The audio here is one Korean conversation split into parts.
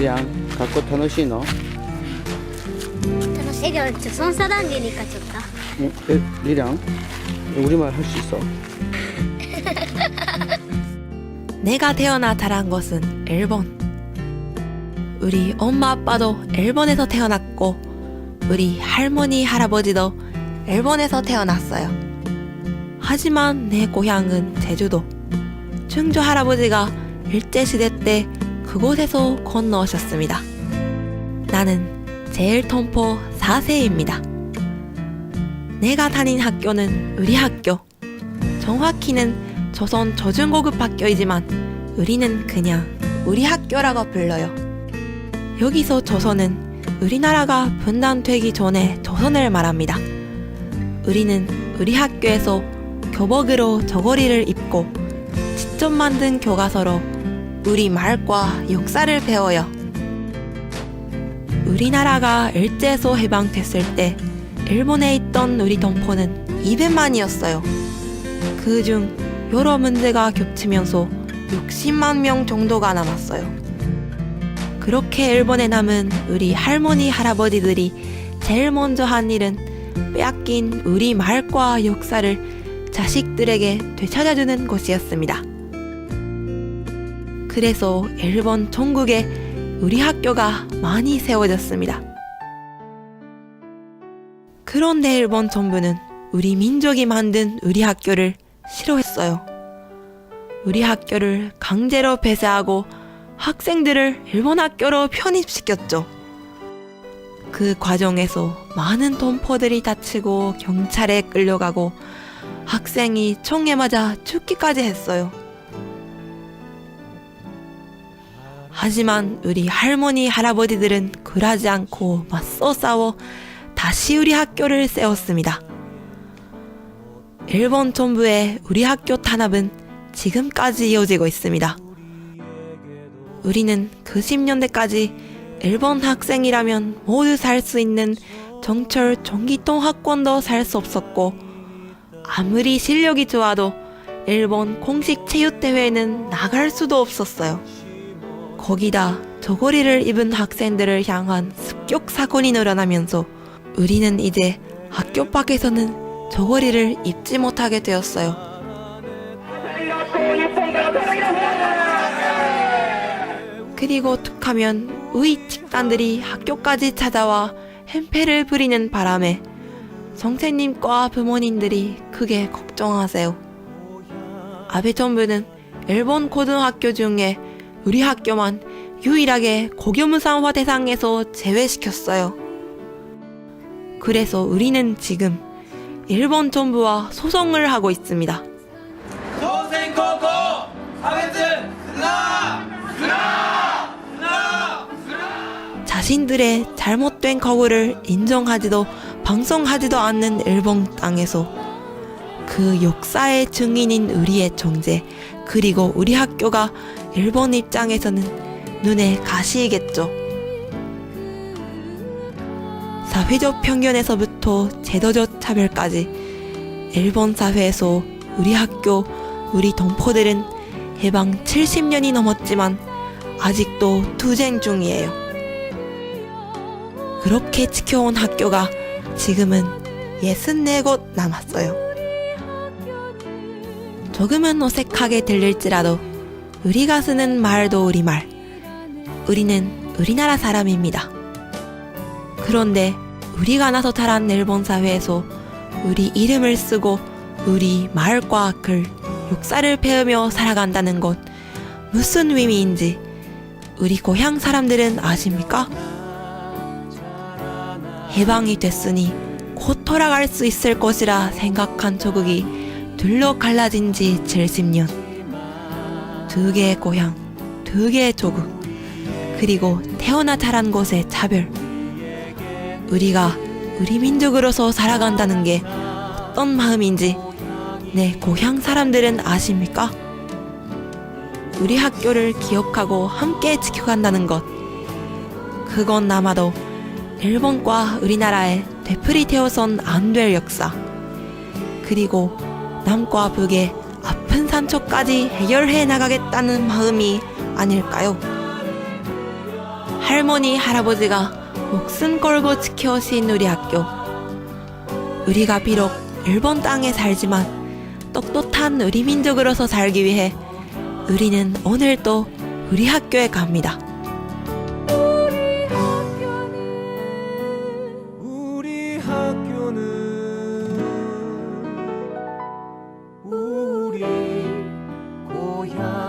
リアン、学校楽しいの？楽しいけど조선사단계니까 좋다. 리랑 우리말 할 수 있어? 내가 태어나 자란 곳은 일본. 우리 엄마 아빠도 일본에서 태어났고 우리 할머니 할아버지도 일본에서 태어났어요. 하지만 내 고향은 제주도. 충주 할아버지가 일제시대 때 그곳에서 건너오셨습니다. 나는 제일통포 4세입니다. 내가 다닌 학교는 우리 학교. 정확히는 조선 저중고급 학교이지만 우리는 그냥 우리 학교라고 불러요. 여기서 조선은 우리나라가 분단되기 전에 조선을 말합니다. 우리는 우리 학교에서 교복으로 저고리를 입고 직접 만든 교과서로 우리 말과 역사를 배워요. 우리나라가 일제에서 해방됐을 때 일본에 있던 우리 동포는 200만이었어요. 그중 여러 문제가 겹치면서 60만 명 정도가 남았어요. 그렇게 일본에 남은 우리 할머니 할아버지들이 제일 먼저 한 일은 빼앗긴 우리 말과 역사를 자식들에게 되찾아주는 것이었습니다. 그래서 일본 전국에 우리 학교가 많이 세워졌습니다. 그런데 일본 정부는 우리 민족이 만든 우리 학교를 싫어했어요. 우리 학교를 강제로 폐쇄하고 학생들을 일본 학교로 편입시켰죠. 그 과정에서 많은 동포들이 다치고 경찰에 끌려가고 학생이 총에 맞아 죽기까지 했어요. 하지만 우리 할머니 할아버지들은 굴하지 않고 맞서 싸워 다시 우리 학교를 세웠습니다. 일본 정부의 우리 학교 탄압은 지금까지 이어지고 있습니다. 우리는 그 10년대까지 일본 학생이라면 모두 살 수 있는 정철 전기통 학원도 살 수 없었고 아무리 실력이 좋아도 일본 공식 체육대회에는 나갈 수도 없었어요. 거기다 저고리를 입은 학생들을 향한 습격 사건이 늘어나면서 우리는 이제 학교 밖에서는 저고리를 입지 못하게 되었어요. 그리고 툭하면 우익 집단들이 학교까지 찾아와 행패를 부리는 바람에 선생님과 부모님들이 크게 걱정하세요. 아베 정부는 일본 고등학교 중에 우리 학교만 유일하게 고교무상화 대상에서 제외시켰어요. 그래서 우리는 지금 일본 정부와 소송을 하고 있습니다. 조선고고 사회는 자신들의 잘못된 거구를 인정하지도 방송하지도 않는 일본 땅에서 그 역사의 증인인 우리의 정제 그리고 우리 학교가 일본 입장에서는 눈에 가시이겠죠. 사회적 편견에서부터 제도적 차별까지 일본 사회에서 우리 학교, 우리 동포들은 해방 70년이 넘었지만 아직도 투쟁 중이에요. 그렇게 지켜온 학교가 지금은 64곳 남았어요. 조금은 어색하게 들릴지라도 우리가 쓰는 말도 우리말. 우리는 우리나라 사람입니다. 그런데 우리가 나서 자란 일본 사회에서 우리 이름을 쓰고 우리 말과 글, 역사를 배우며 살아간다는 것 무슨 의미인지 우리 고향 사람들은 아십니까? 해방이 됐으니 곧 돌아갈 수 있을 것이라 생각한 조국이 둘로 갈라진 지 70년. 두 개의 고향, 두 개의 조국, 그리고 태어나 자란 곳의 차별. 우리가 우리 민족으로서 살아간다는 게 어떤 마음인지 내 고향 사람들은 아십니까? 우리 학교를 기억하고 함께 지켜간다는 것. 그건 아마도 일본과 우리나라의 되풀이 되어선 안 될 역사. 그리고 남과 북의 아픈 상처까지 해결해 나가겠다는 마음이 아닐까요? 할머니, 할아버지가 목숨 걸고 지켜오신 우리 학교. 우리가 비록 일본 땅에 살지만 떳떳한 우리 민족으로서 살기 위해 우리는 오늘 또 우리 학교에 갑니다. 우리 학교는 우리 고향이라네.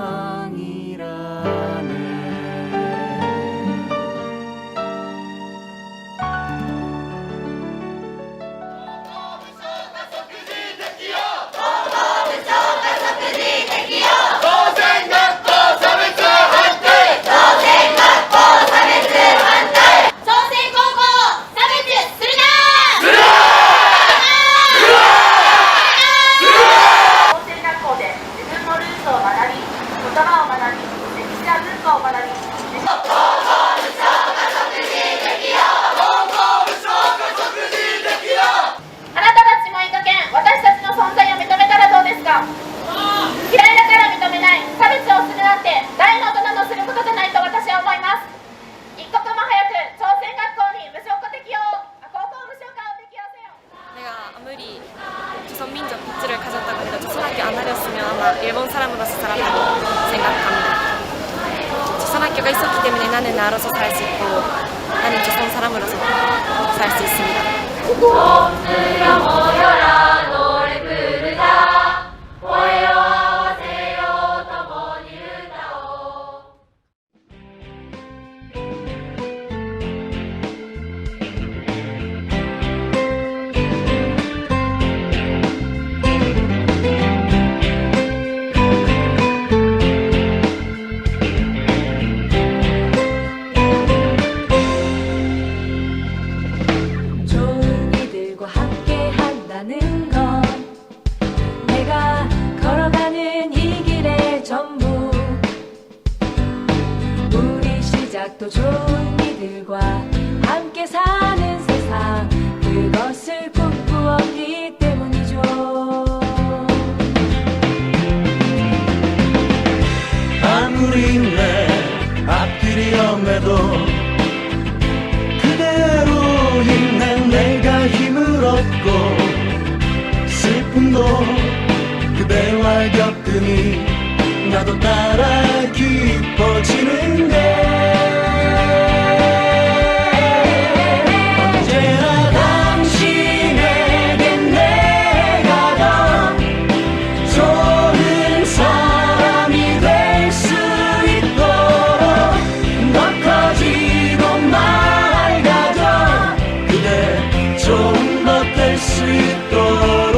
아무리 조선민족 굿즈를 가졌다고 해도 조선학교 안 다녔으면 아마 일본 사람으로서 살았다고 생각합니다. 조선학교가 있었기 때문에 나는 나로서 살 수 있고 나는 조선 사람으로서 살 수 있습니다. 좋은 이들과 함께 한다는 건 내가 걸어가는 이 길의 전부. 우리 시작도 좋은 이들과 함께 사는 세상, 그것을 꿈꾸었기 때문이죠. 아무리 내 앞길이 험해도 그대로 힘낸 내가 힘을 얻고 슬픔도 그대와 겪으니 나도 따라 기뻐지는데 언제나 당신에게 내가 더 좋은 사람이 될 수 있도록 더 커지고 맑아져 그대 좋은 것 될 수 있도록.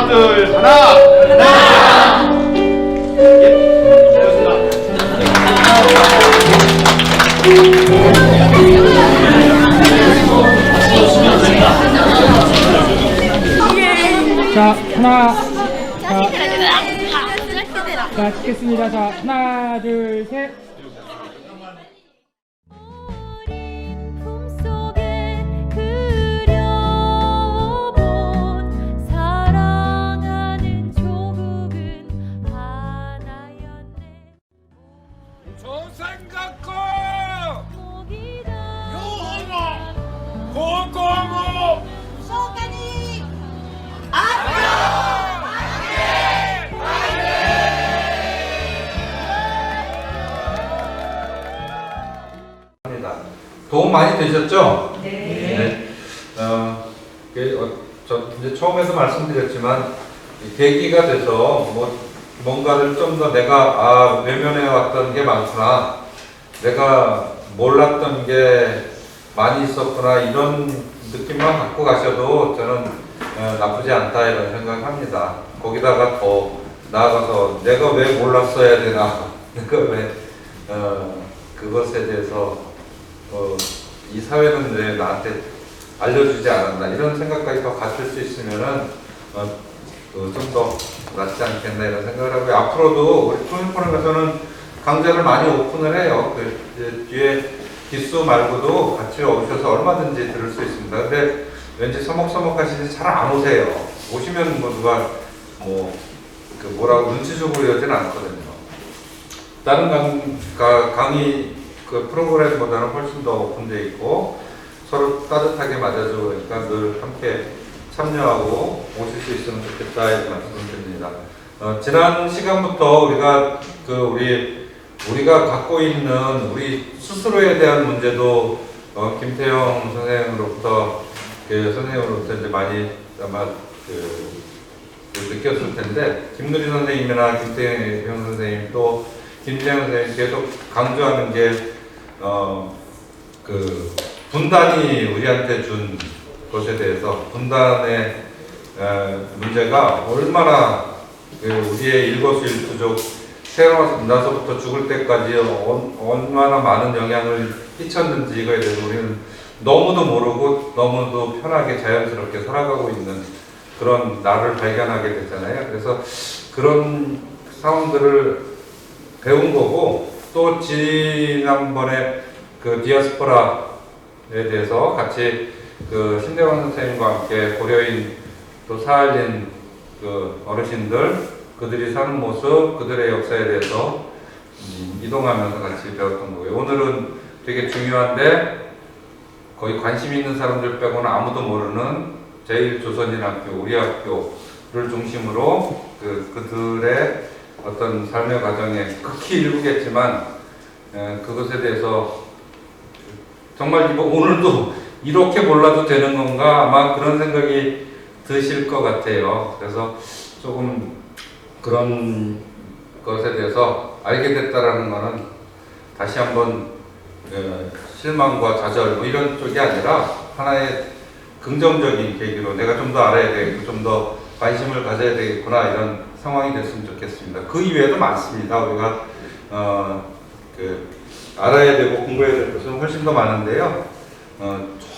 하나, 둘, 하나. 예, 고맙습니다. 자, 하나. 자, 찍겠습니다. 자, 하나, 둘, 셋. 품속에 그려본 사랑하는 조국은 하나였네. 조생각고 목이다 요호모 고고모 소가니 도움 많이 되셨죠? 네. 저 이제 처음에도 말씀드렸지만 계기가 돼서 뭔가를 좀 더 내가 외면해 왔던 게 많구나, 내가 몰랐던 게 많이 있었구나, 이런 느낌만 갖고 가셔도 저는 나쁘지 않다 이런 생각합니다. 거기다가 더 나아가서 내가 왜 몰랐어야 되나, 내가 왜 그것에 대해서 이 사회는 왜 나한테 알려주지 않았나, 이런 생각까지 더 갖출 수 있으면은 좀 더 낫지 않겠나 이런 생각을 하고요. 앞으로도 우리 통일포럼에서는 강좌를 많이 오픈을 해요. 뒤에 기수 말고도 같이 오셔서 얼마든지 들을 수 있습니다. 근데 왠지 서먹서먹하시지 잘 안 오세요. 오시면 누가 뭐라고 눈치 주고 이러진 않거든요. 다른 강의 프로그램보다는 훨씬 더 오픈되어 있고 서로 따뜻하게 맞아주고 그러니까 늘 함께 참여하고 오실 수 있으면 좋겠다 이런 말씀을 드립니다. 지난 시간부터 우리가 갖고 있는 우리 스스로에 대한 문제도 김태형 선생으로부터 이제 많이 아마 느꼈을 텐데, 김누리 선생님이나 김태형 선생님 또 김재현 선생님 계속 강조하는 게 분단이 우리한테 준 것에 대해서, 분단의 문제가 얼마나 우리의 일거수일투족 태어나서부터 죽을 때까지 얼마나 많은 영향을 끼쳤는지 이거에 대해서 우리는 너무도 모르고 너무도 편하게 자연스럽게 살아가고 있는 그런 나를 발견하게 됐잖아요. 그래서 그런 상황들을 배운 거고, 또 지난번에 디아스포라에 대해서 같이 신대원 선생님과 함께 고려인 또 사할린 어르신들, 그들이 사는 모습, 그들의 역사에 대해서 이동하면서 같이 배웠던 거고요. 오늘은 되게 중요한데 거의 관심 있는 사람들 빼고는 아무도 모르는 제1조선인학교, 우리 학교를 중심으로 그들의 어떤 삶의 과정에 극히 일부겠지만 그것에 대해서 정말 오늘도 이렇게 몰라도 되는 건가, 아마 그런 생각이 드실 것 같아요. 그래서 조금 그런 것에 대해서 알게 됐다라는 것은 다시 한번 실망과 좌절 이런 쪽이 아니라 하나의 긍정적인 계기로 내가 좀 더 알아야 되겠고 좀 더 관심을 가져야 되겠구나, 이런 상황이 됐으면 좋겠습니다. 그 이외에도 많습니다. 우리가 알아야 되고 공부해야 될 것은 훨씬 더 많은데요.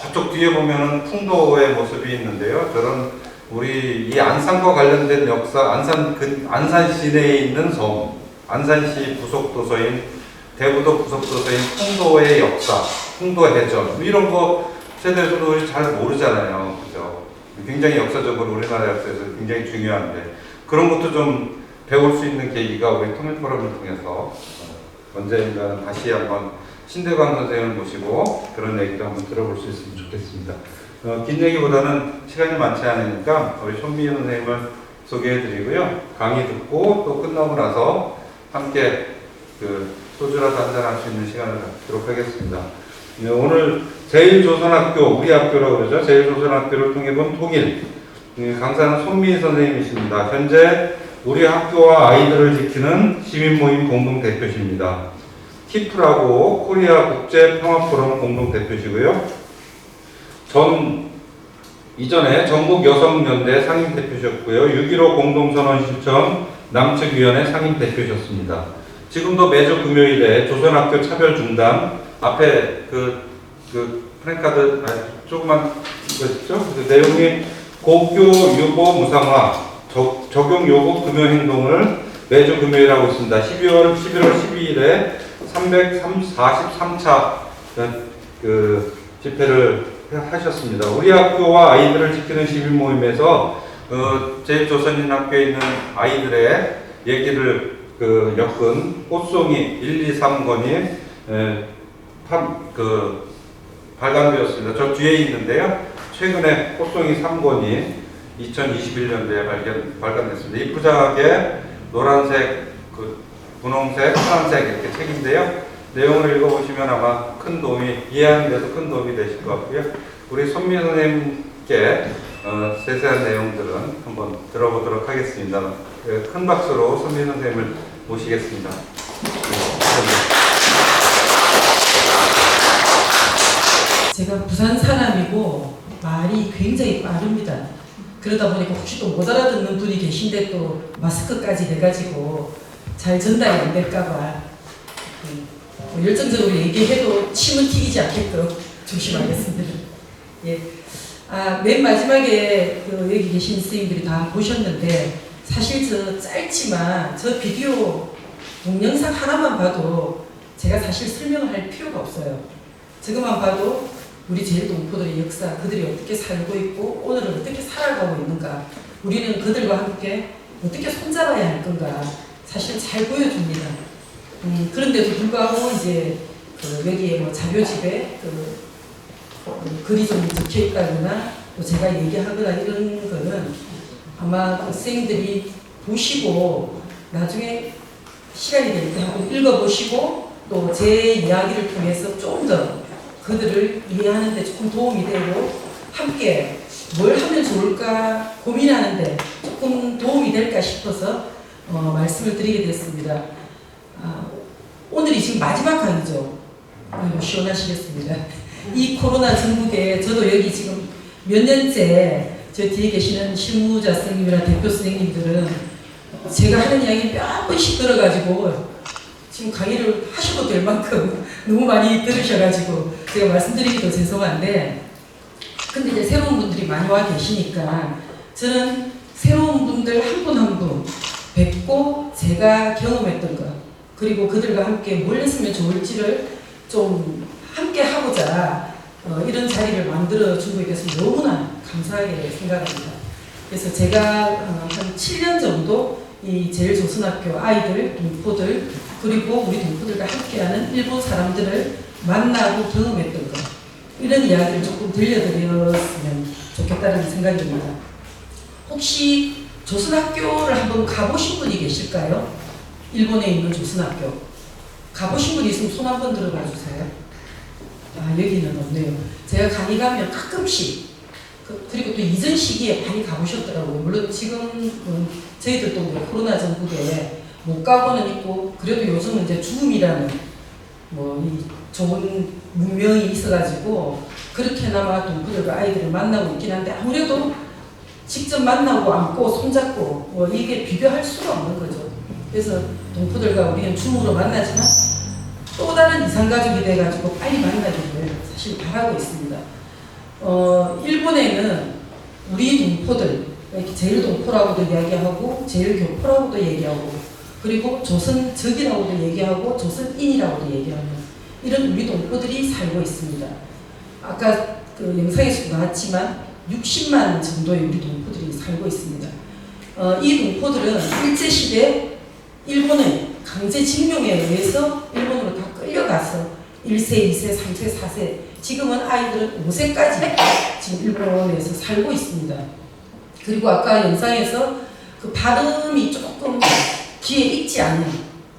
저쪽 뒤에 보면은 풍도의 모습이 있는데요. 저는 우리 이 안산과 관련된 역사, 안산 시내에 있는 섬, 안산시 부속 도서인, 대부도 부속 도서인 풍도의 역사, 풍도 해전 이런 거 세대에서도 우리 잘 모르잖아요, 그죠? 굉장히 역사적으로 우리나라 역사에서 굉장히 중요한데 그런 것도 좀 배울 수 있는 계기가 우리 통일포럼을 통해서 언젠가는 다시 한번 신대광 선생님을 모시고 그런 얘기도 한번 들어볼 수 있으면 좋겠습니다. 긴 얘기보다는 시간이 많지 않으니까 우리 손미연 선생님을 소개해드리고요. 강의 듣고 또 끝나고 나서 함께 소주라도 한잔할 수 있는 시간을 갖도록 하겠습니다. 오늘 제1조선학교, 우리 학교라고 그러죠. 제1조선학교를 통해 본 통일. 강사는 손미인 선생님이십니다. 현재 우리 학교와 아이들을 지키는 시민모임 공동대표십니다. 키프라고 코리아 국제평화포럼 공동대표시고요. 전 이전에 전국 여성연대 상임대표셨고요. 6.15 공동선언 실천 남측위원회 상임대표셨습니다. 지금도 매주 금요일에 조선학교 차별 중단 앞에 프랭카드 조그만 거죠? 그 내용이 고교 유보 무상화 적용 요구 금요 행동을 매주 금요일 하고 있습니다. 11월 12일에 343차 집회를 하셨습니다. 우리 학교와 아이들을 지키는 시민 모임에서 제일조선인학교에 있는 아이들의 얘기를 엮은 꽃송이 123권이 발간되었습니다. 저 뒤에 있는데요. 최근에 꽃송이 3권이 2021년도에 발간됐습니다. 이쁘장하게 노란색, 분홍색, 파란색 이렇게 책인데요. 내용을 읽어보시면 아마 큰 도움이, 이해하는 데도 큰 도움이 되실 것 같고요. 우리 손미 선생님께 세세한 내용들은 한번 들어보도록 하겠습니다. 큰 박수로 손미 선생님을 모시겠습니다. 제가 부산 사람이고 말이 굉장히 빠릅니다. 그러다 보니까 혹시 또 못 알아듣는 분이 계신데 또 마스크까지 해가지고 잘 전달이 안 될까봐 열정적으로 얘기해도 침은 튀기지 않게끔 조심하겠습니다. 예. 맨 마지막에 여기 계신 선생님들이 다 보셨는데 사실 저 짧지만 저 비디오 동영상 하나만 봐도 제가 사실 설명을 할 필요가 없어요. 저것만 봐도 우리 제일동포들의 역사, 그들이 어떻게 살고 있고 오늘은 어떻게 살아가고 있는가, 우리는 그들과 함께 어떻게 손잡아야 할 건가 사실 잘 보여줍니다. 그런데도 불구하고 이제 여기에 뭐 자료집에 글이 좀 적혀 있다거나 또 제가 얘기하거나 이런 거는 아마 선생님들이 보시고 나중에 시간이 될 때 한번 읽어보시고 또 제 이야기를 통해서 좀 더 그들을 이해하는 데 조금 도움이 되고 함께 뭘 하면 좋을까 고민하는데 조금 도움이 될까 싶어서 말씀을 드리게 됐습니다. 오늘이 지금 마지막 강의죠. 시원하시겠습니다. 이 코로나 전국에 저도 여기 지금 몇 년째 저 뒤에 계시는 실무자 선생님이나 대표 선생님들은 제가 하는 이야기 몇 번씩 들어가지고 지금 강의를 하셔도 될 만큼 너무 많이 들으셔가지고 제가 말씀드리기도 죄송한데, 근데 이제 새로운 분들이 많이 와 계시니까 저는 새로운 분들 한 분 한 분 뵙고 제가 경험했던 것 그리고 그들과 함께 뭘 했으면 좋을지를 좀 함께 하고자 이런 자리를 만들어 준 것에 대해서 너무나 감사하게 생각합니다. 그래서 제가 한 7년 정도 이 제일조선학교 아이들, 동포들 그리고 우리 동포들과 함께하는 일본 사람들을 만나고 경험했던 것, 이런 이야기를 조금 들려드렸으면 좋겠다는 생각입니다. 혹시 조선학교를 한번 가보신 분이 계실까요? 일본에 있는 조선학교 가보신 분이 있으면 손 한번 들어봐 주세요. 여기는 없네요. 제가 강의 가면 가끔씩 그리고 또 이전 시기에 많이 가보셨더라고요. 물론 지금은 저희들도 코로나 전국에 못 가고는 있고 그래도 요즘은 이제 줌이라는 이 좋은 문명이 있어가지고 그렇게나마 동포들과 아이들을 만나고 있긴 한데 아무래도 직접 만나고 안고 손잡고 이게 비교할 수가 없는 거죠. 그래서 동포들과 우리는 줌으로 만나지만 또 다른 이산가족이 돼가지고 빨리 만나기를 사실 바라고 있습니다. 일본에는 우리 동포들, 제일동포라고도 이야기하고 제일교포라고도 얘기하고 그리고 조선적이라고도 얘기하고 조선인이라고도 얘기하는 이런 우리 동포들이 살고 있습니다. 아까 영상에서도 나왔지만 60만 정도의 우리 동포들이 살고 있습니다. 이 동포들은 일제시대 일본의 강제징용에 의해서 일본으로 다 끌려가서 1세, 2세, 3세, 4세 지금은 아이들은 5세까지 지금 일본에서 살고 있습니다. 그리고 아까 영상에서 발음이 조금 귀에 익지 않은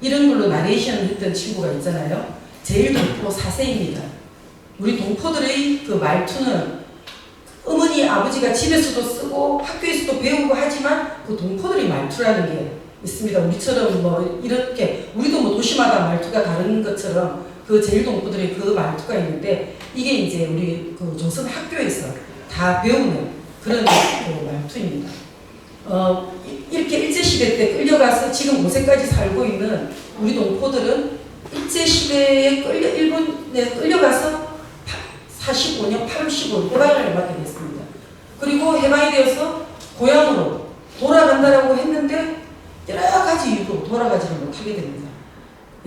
이런 걸로 나레이션을 했던 친구가 있잖아요. 제일동포 4세입니다. 우리 동포들의 말투는 어머니, 아버지가 집에서도 쓰고 학교에서도 배우고 하지만 그 동포들의 말투라는 게 있습니다. 우리처럼 이렇게 우리도 도시마다 말투가 다른 것처럼 그 제일동포들의 그 말투가 있는데 이게 이제 우리 조선 학교에서 다 배우는 그런 말투입니다. 이렇게 일제시대 때 끌려가서 지금 5세까지 살고 있는 우리 동포들은 일제시대에 일본에 끌려가서 45년 8월 15일 해방을 받게 됐습니다. 그리고 해방이 되어서 고향으로 돌아간다라고 했는데 여러 가지 이유로 돌아가지를 못하게 됩니다.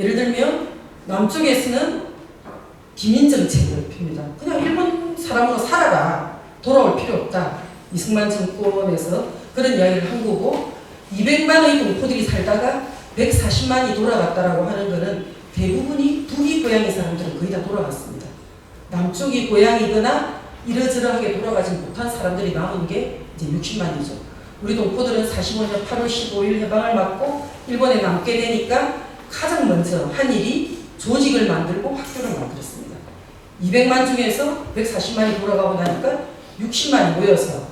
예를 들면 남쪽에서는 비민정책을 핍니다. 그냥 일본 사람으로 살아라. 돌아올 필요 없다. 이승만 정권에서 그런 이야기를 한 거고 200만의 동포들이 살다가 140만이 돌아갔다라고 하는 것은 대부분이 북이 고향의 사람들은 거의 다 돌아갔습니다. 남쪽이 고향이거나 이러저러하게 돌아가지 못한 사람들이 남은 게 이제 60만이죠. 우리 동포들은 45년 8월 15일 해방을 맞고 일본에 남게 되니까 가장 먼저 한 일이 조직을 만들고 학교를 만들었습니다. 200만 중에서 140만이 돌아가고 나니까 60만이 모여서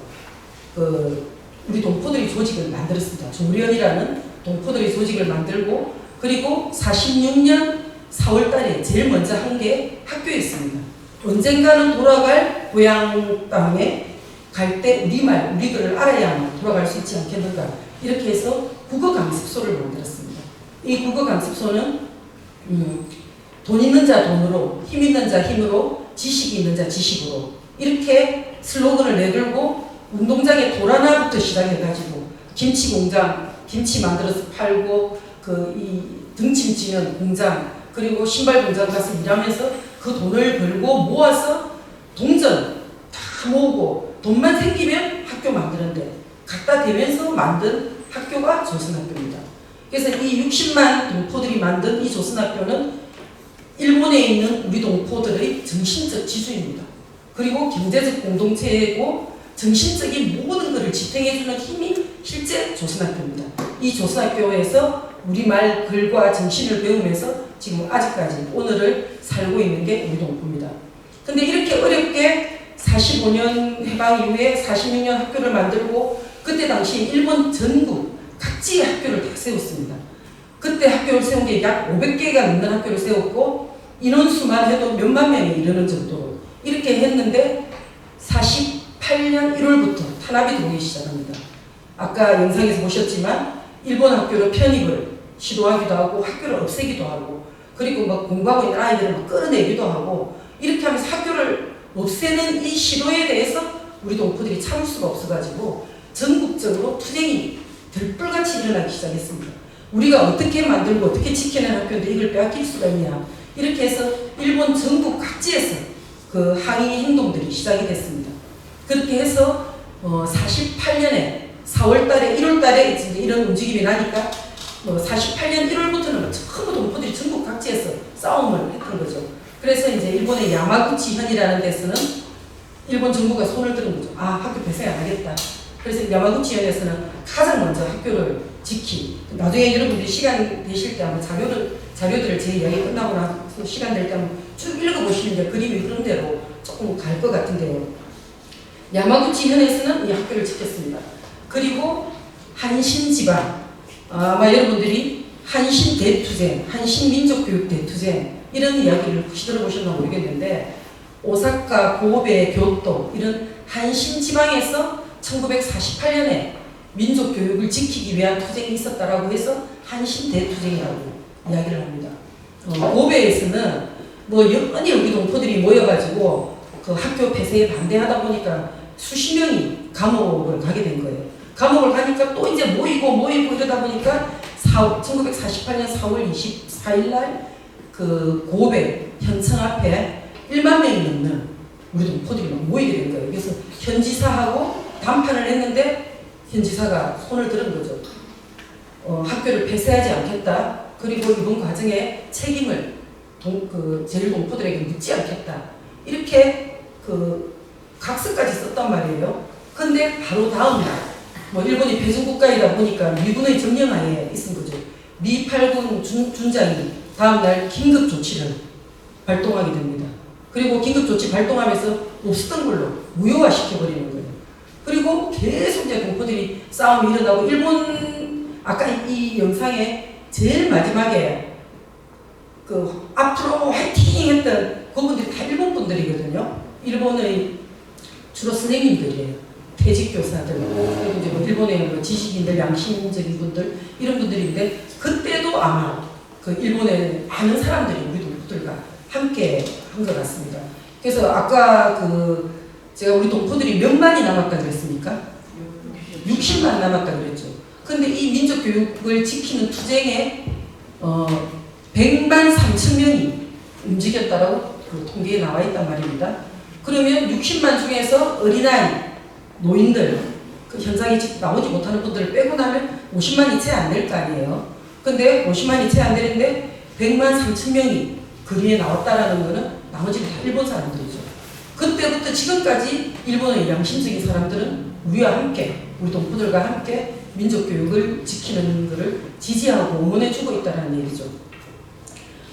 우리 동포들이 조직을 만들었습니다. 조련이라는 동포들이 조직을 만들고 그리고 46년 4월 달에 제일 먼저 한 게 학교였습니다. 언젠가는 돌아갈 고향 땅에 갈 때 우리말, 우리 글을 알아야만 돌아갈 수 있지 않겠는가 이렇게 해서 국어 강습소를 만들었습니다. 이 국어 강습소는 돈 있는 자 돈으로, 힘 있는 자 힘으로, 지식이 있는 자 지식으로 이렇게 슬로건을 내걸고 운동장에 돌 하나부터 시작해가지고 김치 공장, 김치 만들어서 팔고 이 등짐 찌는 공장 그리고 신발 공장 가서 일하면서 그 돈을 벌고 모아서 동전 다 모으고 돈만 생기면 학교 만드는데 갖다 대면서 만든 학교가 조선학교입니다. 그래서 이 60만 동포들이 만든 이 조선학교는 일본에 있는 우리 동포들의 정신적 지주입니다. 그리고 경제적 공동체이고 정신적인 모든 것을 지탱해주는 힘이 실제 조선학교입니다. 이 조선학교에서 우리말 글과 정신을 배우면서 지금 아직까지 오늘을 살고 있는 게 우리 동포입니다. 근데 이렇게 어렵게 45년 해방 이후에 46년 학교를 만들고 그때 당시 일본 전국 각지의 학교를 다 세웠습니다. 그때 학교를 세운 게 약 500개가 넘는 학교를 세웠고 인원수만 해도 몇만 명에 이르는 정도로 이렇게 했는데 48년 1월부터 탄압이 들어오기 시작합니다. 아까 영상에서 보셨지만 일본 학교로 편입을 시도하기도 하고 학교를 없애기도 하고 그리고 막 공부하고 있는 아이들을 막 끌어내기도 하고 이렇게 하면서 학교를 없애는 이 시도에 대해서 우리 동포들이 참을 수가 없어가지고 전국적으로 투쟁이 들불같이 일어나기 시작했습니다. 우리가 어떻게 만들고 어떻게 지켜낸 학교인데 이걸 빼앗길 수가 있냐 이렇게 해서 일본 전국 각지에서 그 항의 행동들이 시작이 됐습니다. 그렇게 해서 48년에 4월 달에 1월 달에 이제 이런 움직임이 나니까 48년 1월부터는 전부 동포들이 전국 각지에서 싸움을 했던 거죠. 그래서 이제 일본의 야마구치현이라는 데서는 일본 정부가 손을 드는 거죠. 아, 학교 폐쇄 안 하겠다. 그래서 야마구치현에서는 가장 먼저 학교를 지키. 나중에 여러분들이 시간 되실 때 한번 자료들을 제 이야기 끝나고 나서 시간 될 때 한번 쭉 읽어보시는데 그림이 그런 대로 조금 갈 것 같은데요. 야마구치현에서는 이 학교를 지켰습니다. 그리고 한신지방, 아마 여러분들이 한신대투쟁, 한신민족교육대투쟁 이런 이야기를 혹시 들어보셨나 모르겠는데 오사카, 고베, 교토 이런 한신지방에서 1948년에 민족교육을 지키기 위한 투쟁이 있었다라고 해서 한신대투쟁이라고 이야기를 합니다. 고베에서는 여건이 우리 동포들이 모여가지고 그 학교 폐쇄에 반대하다 보니까 수십 명이 감옥을 가게 된 거예요. 감옥을 가니까 또 이제 모이고 이러다 보니까 1948년 4월 24일 날 그 고베 현청 앞에 1만 명이 넘는 우리 동포들이 막 모이게 된 거예요. 그래서 현지사하고 담판을 했는데 현지사가 손을 들은 거죠. 학교를 폐쇄하지 않겠다. 그리고 이번 과정에 책임을 제일 동포들에게 묻지 않겠다. 이렇게 각서까지 썼단 말이에요. 근데 바로 다음 날 일본이 패전국가이다 보니까 미군의 점령하에 있은 거죠. 미 8군 준장이 다음 날 긴급 조치를 발동하게 됩니다. 그리고 긴급 조치 발동하면서 없었던 걸로 무효화시켜버리는 거예요. 그리고 계속 이제 동포들이 싸움이 일어나고 일본 아까 이 영상에 제일 마지막에 앞으로 화이팅 했던 그분들이 다 일본 분들이거든요. 일본의 주로 선생님들이에요. 퇴직 교사들, 그리고 이제 뭐 일본의 뭐 지식인들, 양심적인 분들 이런 분들인데 그때도 아마 그 일본의 많은 사람들이 우리 동포들과 함께 한 것 같습니다. 그래서 아까 그 제가 우리 동포들이 몇 만이 남았다 그랬습니까? 60만 남았다 그랬죠. 근데 이 민족 교육을 지키는 투쟁에 100만 3천 명이 움직였다라고 그 통계에 나와 있단 말입니다. 그러면 60만 중에서 어린아이, 노인들, 그 현장에 나오지 못하는 분들을 빼고 나면 50만이 채 안 될 거 아니에요. 근데 50만이 채 안 되는데 100만 3천 명이 거리에 나왔다라는 거는 나머지는 다 일본 사람들이죠. 그때부터 지금까지 일본의 양심적인 사람들은 우리와 함께, 우리 동포들과 함께 민족교육을 지키는 것을 지지하고 응원해주고 있다는 얘기죠.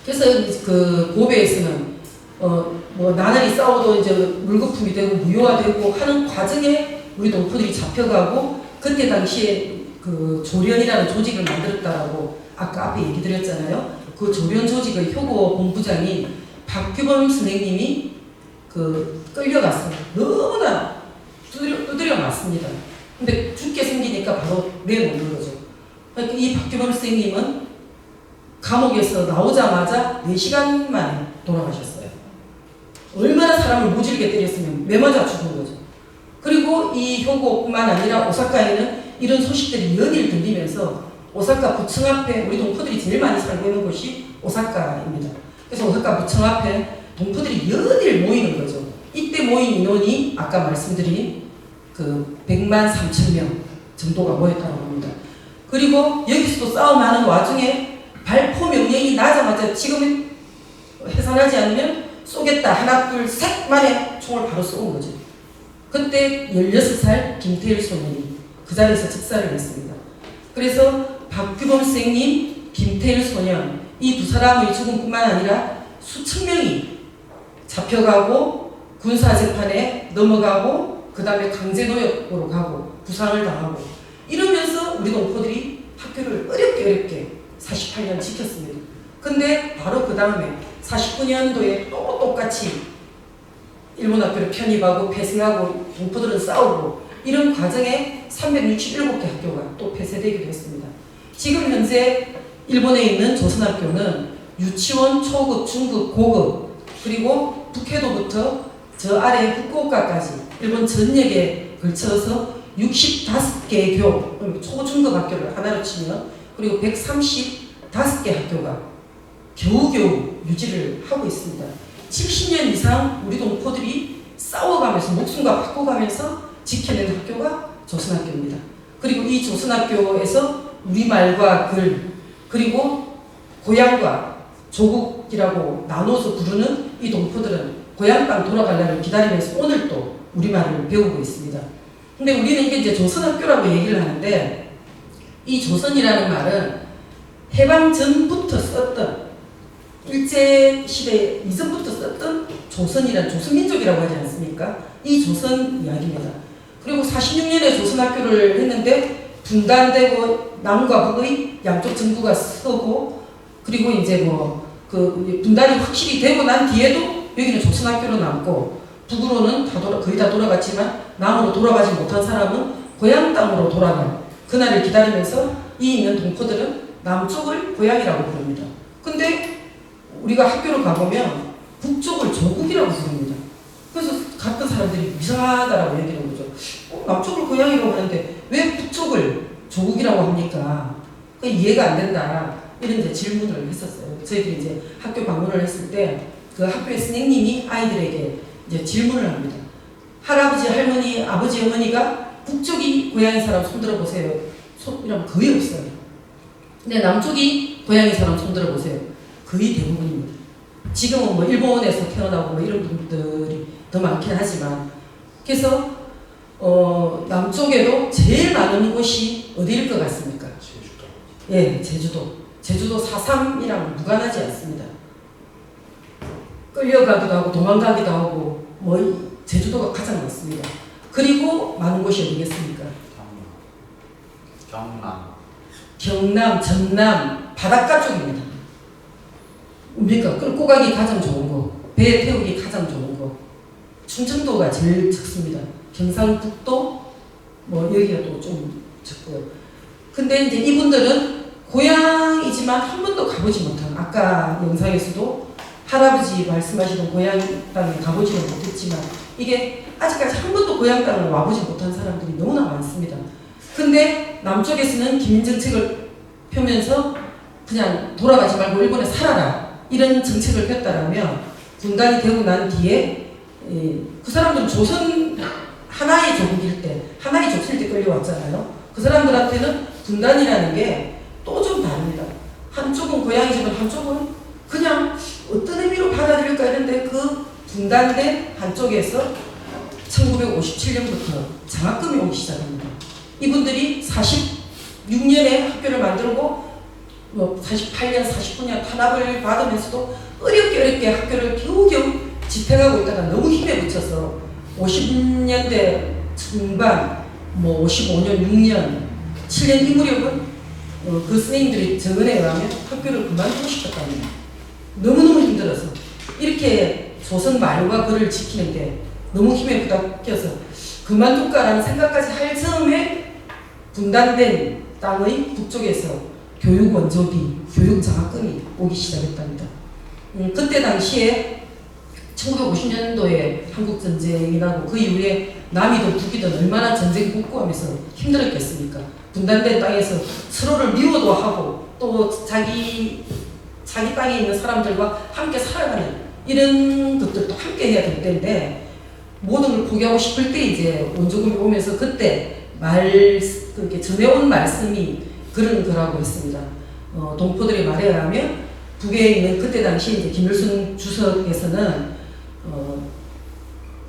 그래서 그 고베에서는 뭐 나날이 싸워도 이제 물거품이 되고 무효화되고 하는 과정에 우리 동포들이 잡혀가고 그때 당시에 그 조련이라는 조직을 만들었다라고 아까 앞에 얘기 드렸잖아요. 그 조련 조직의 효고 본부장이 박규범 선생님이 그 끌려갔어요. 너무나 두드려 맞습니다. 근데 죽게 생기니까 바로 내놓는 거죠. 그러니까 이 박규범 선생님은 감옥에서 나오자마자 4시간 만에 돌아가셨어요. 얼마나 사람을 모질게 때렸으면 매맞아 죽은 거죠. 그리고 이 효고뿐만 아니라 오사카에는 이런 소식들이 연일 들리면서 오사카 부청 앞에 우리 동포들이 제일 많이 살고 있는 곳이 오사카입니다. 그래서 오사카 부청 앞에 동포들이 연일 모이는 거죠. 이때 모인 인원이 아까 말씀드린 그 100만 3천 명 정도가 모였다고 합니다. 그리고 여기서도 싸움하는 와중에 발포 명령이 나자마자 지금 해산하지 않으면 쏘겠다 하나 둘 셋 만에 총을 바로 쏘은 거죠. 그때 16살 김태일 소년이 그 자리에서 즉사를 했습니다. 그래서 박규범 선생님, 김태일 소년 이 두 사람의 죽음뿐만 아니라 수천 명이 잡혀가고 군사재판에 넘어가고 그 다음에 강제노역으로 가고 부상을 당하고 이러면서 우리 동포들이 학교를 어렵게 48년 지켰습니다. 근데 바로 그 다음에 49년도에 또 똑같이 일본 학교를 편입하고 폐쇄하고 동포들은 싸우고 이런 과정에 367개 학교가 또 폐쇄되기도 했습니다. 지금 현재 일본에 있는 조선학교는 유치원, 초급, 중급, 고급 그리고 북해도부터 저 아래 후쿠오카까지 일본 전역에 걸쳐서 65개의 초, 중급 학교를 하나로 치면 그리고 135개 학교가 겨우겨우 유지를 하고 있습니다. 70년 이상 우리 동포들이 싸워가면서 목숨과 바꿔가면서 지켜낸 학교가 조선학교입니다. 그리고 이 조선학교에서 우리말과 글 그리고 고향과 조국이라고 나눠서 부르는 이 동포들은 고향 땅 돌아가려를 기다리면서 오늘도 우리말을 배우고 있습니다. 근데 우리는 이게 이제 조선학교라고 얘기를 하는데 이 조선이라는 말은 해방 전부터 썼던 일제시대 이전부터 썼던 조선이란 조선민족이라고 하지 않습니까? 이 조선 이야기입니다. 그리고 46년에 조선학교를 했는데 분단되고 남과 북의 양쪽 정부가 서고 그리고 이제 뭐 그 분단이 확실히 되고 난 뒤에도 여기는 조선학교로 남고 북으로는 거의 다 돌아갔지만 남으로 돌아가지 못한 사람은 고향 땅으로 돌아갈 그날을 기다리면서 이 있는 동포들은 남쪽을 고향이라고 부릅니다. 근데 우리가 학교를 가보면 북쪽을 조국이라고 부릅니다. 그래서 갔던 사람들이 이상하다라고 얘기하는 거죠. 남쪽을 고향이라고 하는데 왜 북쪽을 조국이라고 합니까? 이해가 안 된다. 이런 이제 질문을 했었어요. 저희들이 이제 학교 방문을 했을 때 그 학교의 선생님이 아이들에게 이제 질문을 합니다. 할아버지, 할머니, 아버지, 어머니가 북쪽이 고향인 사람 손들어 보세요. 이러면 거의 없어요. 근데 남쪽이 고향인 사람 손들어 보세요. 거의 대부분입니다. 지금은 뭐 일본에서 태어나고 뭐 이런 분들이 더 많긴 하지만 그래서 남쪽에도 제일 많은 곳이 어디일 것 같습니까? 제주도. 예, 제주도. 제주도 4.3이랑 무관하지 않습니다. 끌려가기도 하고 도망가기도 하고 뭐 제주도가 가장 많습니다. 그리고 많은 곳이 어디겠습니까? 경남, 전남, 바닷가 쪽입니다. 뭡니까? 끌고 가기 가장 좋은 거, 배 태우기 가장 좋은 거. 충청도가 제일 적습니다. 경상북도, 뭐 여기가 또 좀 적고요. 근데 이제 이분들은 고향이지만 한 번도 가보지 못한, 아까 영상에서도 할아버지 말씀하시던 고향 땅에 가보지는 못했지만 이게 아직까지 한 번도 고향 땅을 와보지 못한 사람들이 너무나 많습니다. 근데 남쪽에서는 기민 정책을 펴면서 그냥 돌아가지 말고 일본에 살아라 이런 정책을 폈다라면 분단이 되고 난 뒤에 그 사람들은 조선 하나의 조국일 때, 하나의 족실 때 끌려왔잖아요. 그 사람들한테는 분단이라는 게 또 좀 다릅니다. 한쪽은 고향이지만 한쪽은 그냥 어떤 의미로 받아들일까 했는데 그 분단된 한쪽에서 1957년부터 장학금이 오기 시작합니다. 이분들이 46년에 학교를 만들고 뭐 48년, 49년 탄압을 받으면서도 어렵게 학교를 겨우겨우 지탱하고 있다가 너무 힘에 부쳐서 50년대 중반, 뭐 55년, 6년, 7년 이 무렵은 그 선생님들이 증언에 의하면 학교를 그만두고 싶었답니다. 너무너무 힘들어서 이렇게 조선 말과 글을 지키는데 너무 힘에 부닥쳐서 그만둘까라는 생각까지 할 즈음에 분단된 땅의 북쪽에서 교육 원조비, 교육 장학금이 오기 시작했답니다. 그때 당시에 1950년도에 한국전쟁이 나고 그 이후에 남이든 북이든 얼마나 전쟁 국구하면서 힘들었겠습니까? 분단된 땅에서 서로를 미워도 하고 또 자기 땅에 있는 사람들과 함께 살아가는 이런 것들도 함께 해야 될 때인데 모든 걸 포기하고 싶을 때 이제 원조금이 오면서 그때 그렇게 전해온 말씀이 그런 거라고 했습니다. 동포들의 말에 의하면 북에 있는 그때 당시 이제 김일성 주석에서는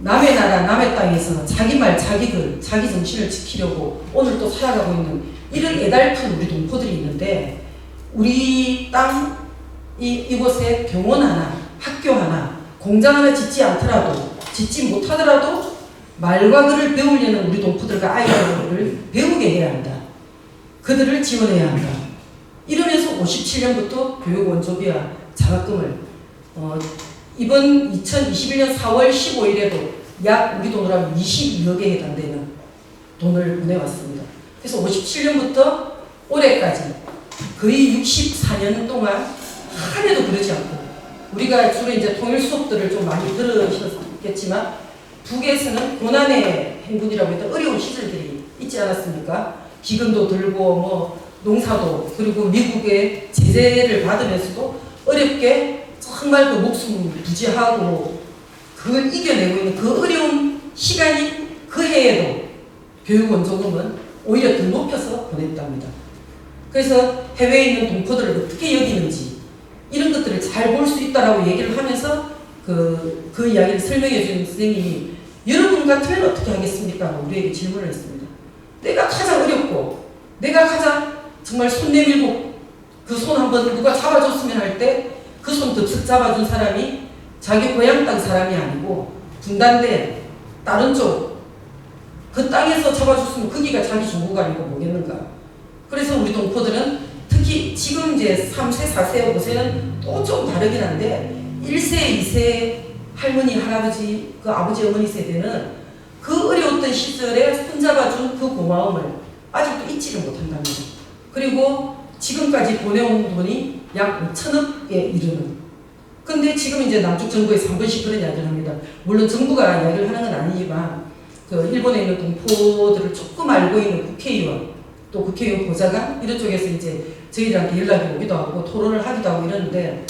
남의 나라 남의 땅에서 자기 말 자기 글 자기 정신을 지키려고 오늘 또 살아가고 있는 이런 애달픈 우리 동포들이 있는데 우리 땅 이곳에 병원 하나 학교 하나 공장 하나 짓지 않더라도 짓지 못하더라도 말과 글을 배우려는 우리 동포들과 아이들을 배우게 해야 한다. 그들을 지원해야 한다. 이러면서 57년부터 교육 원조비와 장학금을 이번 2021년 4월 15일에도 약 우리 돈으로 하면 22억에 해당되는 돈을 보내왔습니다. 그래서 57년부터 올해까지 거의 64년 동안 한 해도 그러지 않고 우리가 주로 이제 통일 수업들을 좀 많이 들으셨겠지만 북에서는 고난의 행군이라고 했던 어려운 시절들이 있지 않았습니까? 기근도 들고 뭐 농사도 그리고 미국의 제재를 받으면서도 어렵게 정말 그 목숨 부지하고 그걸 이겨내고 있는 그 어려운 시간이 그 해에도 교육 원조금은 오히려 더 높여서 보냈답니다. 그래서 해외에 있는 동포들을 어떻게 여기는지 이런 것들을 잘 볼 수 있다라고 얘기를 하면서 그 이야기를 설명해 주는 선생님이 여러분 같으면 어떻게 하겠습니까? 우리에게 질문을 했습니다. 내가 가장 어렵고 내가 가장 정말 손 내밀고 그 손 한번 누가 잡아줬으면 할 때 그 손 덥석 잡아준 사람이 자기 고향 땅 사람이 아니고 분단된 다른 쪽 그 땅에서 잡아줬으면 거기가 자기 조국 아니고 뭐겠는가. 그래서 우리 동포들은 특히 지금 이제 3세, 4세, 5세는 또 좀 다르긴 한데 1세, 2세 할머니, 할아버지, 그 아버지, 어머니 세대는 그 어려웠던 시절에 손잡아준 그 고마움을 아직도 잊지를 못한답니다. 그리고 지금까지 보내온 돈이 약 5천억에 이르는. 근데 지금 이제 남쪽 정부에서 한 번씩 그런 이야기를 합니다. 물론 정부가 이야기를 하는 건 아니지만 그 일본에 있는 동포들을 조금 알고 있는 국회의원 또 국회의원 보좌관 이런 쪽에서 이제 저희들한테 연락이 오기도 하고 토론을 하기도 하고 이러는데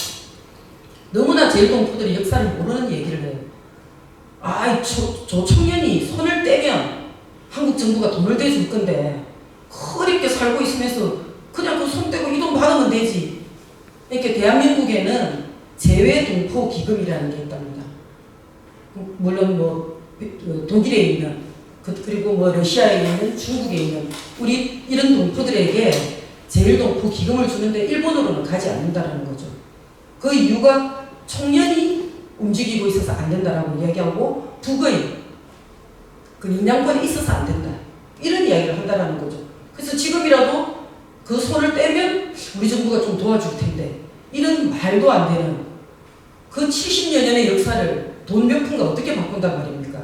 너무나 제일 동포들이 역사를 모르는 얘기를 해요. 저 청년이 손을 떼면 한국 정부가 돈을 대줄 건데 어렵게 살고 있으면서 그냥 그 손 떼고 이 돈 받으면 되지. 이렇게 대한민국에는 재외동포 기금이라는 게 있답니다. 물론 뭐 독일에 있는 그리고 뭐 러시아에 있는 중국에 있는 우리 이런 동포들에게 재외동포 기금을 주는데 일본으로는 가지 않는다라는 거죠. 그 이유가 청년이 움직이고 있어서 안 된다라고 이야기하고 북의 그 영향권이 있어서 안 된다. 이런 이야기를 한다라는 거죠. 그래서 지금이라도 그 손을 떼면 우리 정부가 좀 도와줄 텐데 이런 말도 안 되는 그 70여 년의 역사를 돈 몇 푼과 어떻게 바꾼단 말입니까?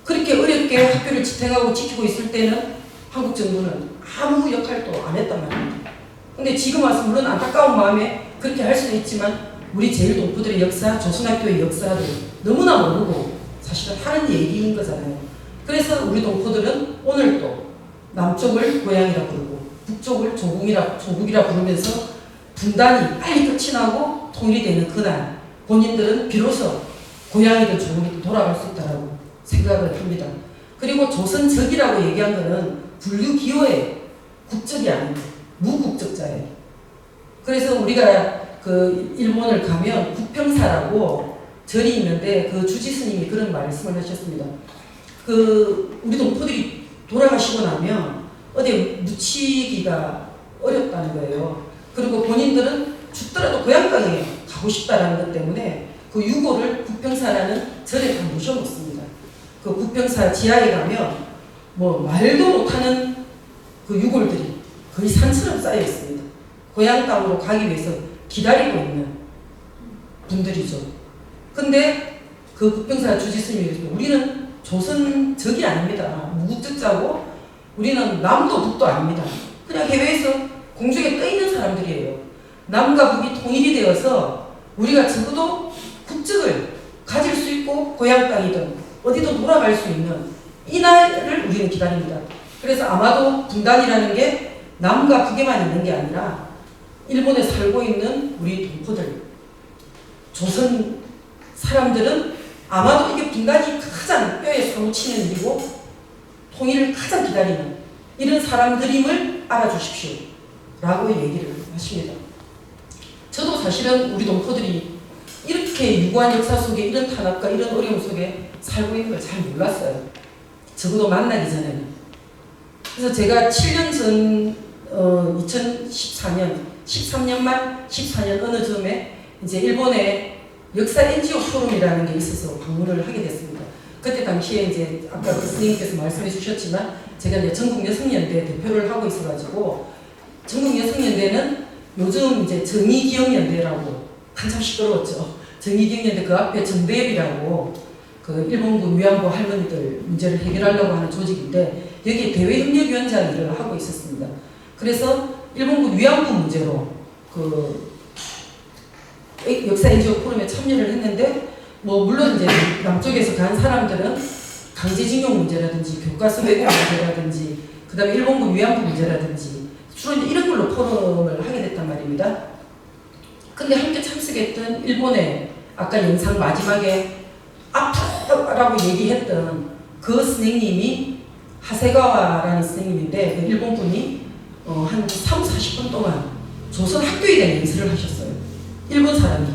그렇게 어렵게 학교를 지탱하고 지키고 있을 때는 한국 정부는 아무 역할도 안 했단 말입니다. 근데 지금 와서 물론 안타까운 마음에 그렇게 할 수도 있지만 우리 제일동포들의 역사, 조선학교의 역사를 너무나 모르고 사실은 하는 얘기인 거잖아요. 그래서 우리 동포들은 오늘도 남쪽을 고향이라 부르고 북쪽을 조국이라 부르면서 분단이 빨리 끝이 나고 통일이 되는 그날 본인들은 비로소 고향이든 조국이든 돌아갈 수 있다고 생각을 합니다. 그리고 조선적이라고 얘기한 거는 분류기호의 국적이 아닙니다. 무국적자예요. 그래서 우리가 그 일본을 가면 국평사라고 절이 있는데 그 주지 스님이 그런 말씀을 하셨습니다. 그 우리 동포들이 돌아가시고 나면 어디 묻히기가 어렵다는 거예요. 그리고 본인들은 죽더라도 고향 땅에 가고 싶다라는 것 때문에 그 유골을 국평사라는 절에 다 모셔놓습니다. 그 국평사 지하에 가면 뭐 말도 못하는 그 유골들이 거의 산처럼 쌓여 있습니다. 고향 땅으로 가기 위해서 기다리고 있는 분들이죠. 근데 그 국평사 주지스님이 우리는 조선적이 아닙니다. 무국적자고 우리는 남도 북도 아닙니다. 그냥 해외에서 공중에 떠 있는 사람들이에요. 남과 북이 통일이 되어서 우리가 적어도 국적을 가질 수 있고 고향 땅이든 어디든 돌아갈 수 있는 이 날을 우리는 기다립니다. 그래서 아마도 분단이라는 게 남과 북에만 있는 게 아니라 일본에 살고 있는 우리 동포들, 조선 사람들은 아마도 이게 분단이 가장 뼈에 사무치는 일이고 통일을 가장 기다리는 이런 사람들임을 알아주십시오 라고 얘기를 하십니다. 저도 사실은 우리 동포들이 이렇게 유구한 역사 속에 이런 탄압과 이런 어려움 속에 살고 있는 걸 잘 몰랐어요. 적어도 만나기 전에는. 그래서 제가 7년 전 2014년 13년 말 14년 어느 즈음에 이제 일본의 역사 NGO 포럼이라는 게 있어서 방문을 하게 됐습니다. 그때 당시에 이제 아까 그 선생님께서 말씀해 주셨지만 제가 이제 전국여성연대 대표를 하고 있어가지고 전국여성연대는 요즘 이제 정의기억연대라고 한참 시끄러웠죠. 정의기억연대 그 앞에 정대협이라고 그 일본군 위안부 할머니들 문제를 해결하려고 하는 조직인데 여기에 대외협력위원장 일을 하고 있었습니다. 그래서 일본군 위안부 문제로 그 역사 NGO 포럼에 참여를 했는데 뭐 물론 이제 남쪽에서 간 사람들은 강제징용 문제라든지 교과서 왜곡 문제라든지 그다음에 일본군 위안부 문제라든지 주로 이제 이런 걸로 포럼을 하게 됐단 말입니다. 근데 함께 참석했던 일본의 아까 영상 마지막에 앞으로라고 얘기했던 그 선생님이 하세가와라는 선생님인데 그 일본 분이 한 3, 40분 동안 조선 학교에 대한 연설을 하셨어요. 일본 사람이.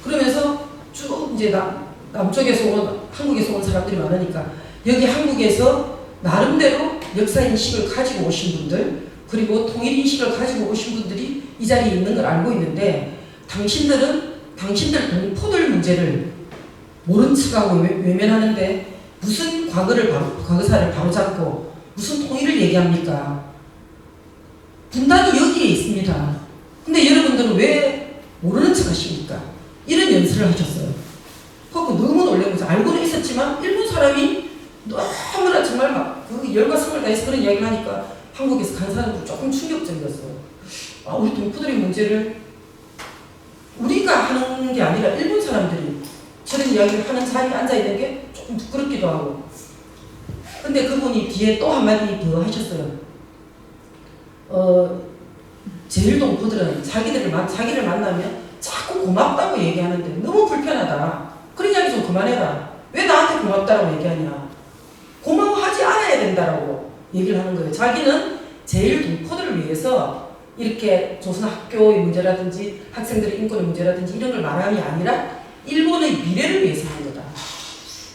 그러면서 쭉 이제 남쪽에서 온, 한국에서 온 사람들이 많으니까 여기 한국에서 나름대로 역사인식을 가지고 오신 분들 그리고 통일인식을 가지고 오신 분들이 이 자리에 있는 걸 알고 있는데 당신들 동포들 문제를 모른 척하고 외면하는데 무슨 과거사를 바로잡고 무슨 통일을 얘기합니까? 분단이 여기에 있습니다. 근데 여러분들은 왜 모르는 척 하십니까? 이런 연설을 하셨어요. 그거 너무 놀란 거죠. 알고는 있었지만 일본 사람이 너무나 정말 막 그 열과 성을 다해서 그런 이야기를 하니까 한국에서 간 사람들 조금 충격적이었어요. 아, 우리 동포들의 문제를 우리가 하는 게 아니라 일본 사람들이 저런 이야기를 하는 자리에 앉아있는 게 조금 부끄럽기도 하고. 근데 그분이 뒤에 또 한마디 더 하셨어요. 제일동포들은 자기를 만나면 자꾸 고맙다고 얘기하는데 너무 불편하다. 그런 이야기 좀 그만해라. 왜 나한테 고맙다라고 얘기하냐. 고마워하지 않아야 된다라고 얘기를 하는 거예요. 자기는 제일동포들을 위해서 이렇게 조선학교의 문제라든지 학생들의 인권의 문제라든지 이런 걸 말함이 아니라 일본의 미래를 위해서 하는 거다.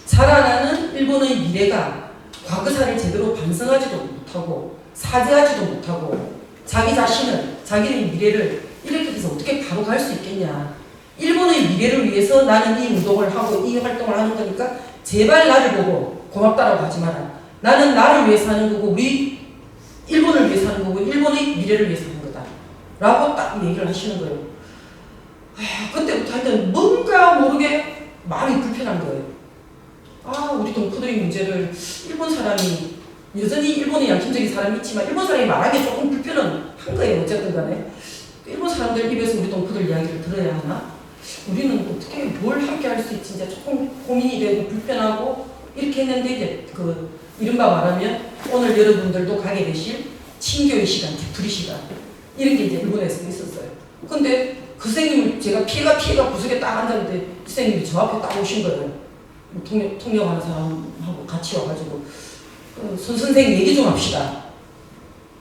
자라나는 일본의 미래가 과거사를 제대로 반성하지도 못하고 사죄하지도 못하고 자기 자신은 자기의 미래를 이렇게 해서 어떻게 바로 갈 수 있겠냐. 일본의 미래를 위해서 나는 이 운동을 하고 이 활동을 하는 거니까 제발 나를 보고 고맙다라고 하지 마라. 나는 나를 위해서 하는 거고 우리 일본을 위해서 하는 거고 일본의 미래를 위해서 하는 거다. 라고 딱 얘기를 하시는 거예요. 그때부터 하여튼 뭔가 모르게 마음이 불편한 거예요. 우리 동포들의 문제를 일본 사람이 여전히 일본의 양심적인 사람이 있지만 일본 사람이 말하기 조금 불편한 거예요. 어쨌든 간에 일본 사람들 입에서 우리 동포들 이야기를 들어야 하나? 우리는 어떻게 뭘 함께 할 수 있지? 이제 조금 고민이 되고 불편하고 이렇게 했는데 이제 그 이른바 말하면 오늘 여러분들도 가게 되실 친교의 시간, 뒤풀이 시간 이런 게 이제 일본에서 있었어요. 근데 그 선생님을 제가 피해가 구석에 딱 앉았는데 그 선생님이 저 앞에 딱 오신 거예요. 통역하는 사람하고 같이 와가지고 손 선생 얘기 좀 합시다.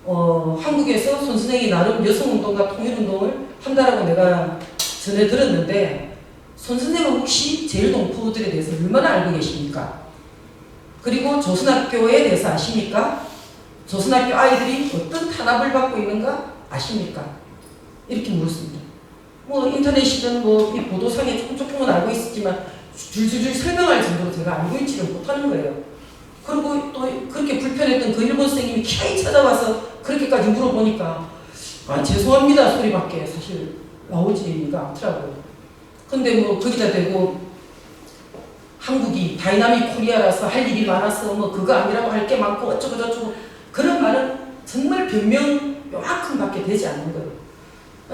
한국에서 손 선생이 나름 여성운동과 통일운동을 한다라고 내가 전에 들었는데 손 선생은 혹시 제일동포들에 대해서 얼마나 알고 계십니까? 그리고 조선학교에 대해서 아십니까? 조선학교 아이들이 어떤 탄압을 받고 있는가 아십니까? 이렇게 물었습니다. 뭐 인터넷이든 뭐 이 보도상에 조금은 알고 있었지만 줄줄줄 설명할 정도로 제가 알고 있지를 못하는 거예요. 그리고 또 그렇게 불편했던 그 일본 선생님이 키아이 찾아와서 그렇게까지 물어보니까 죄송합니다 소리밖에 사실 나오지가 않더라고요. 근데 뭐 거기다 대고 한국이 다이나믹 코리아라서 할 일이 많아서 뭐 그거 아니라고 할 게 많고 어쩌고 저쩌고 그런 말은 정말 변명 요만큼밖에 되지 않는 거예요.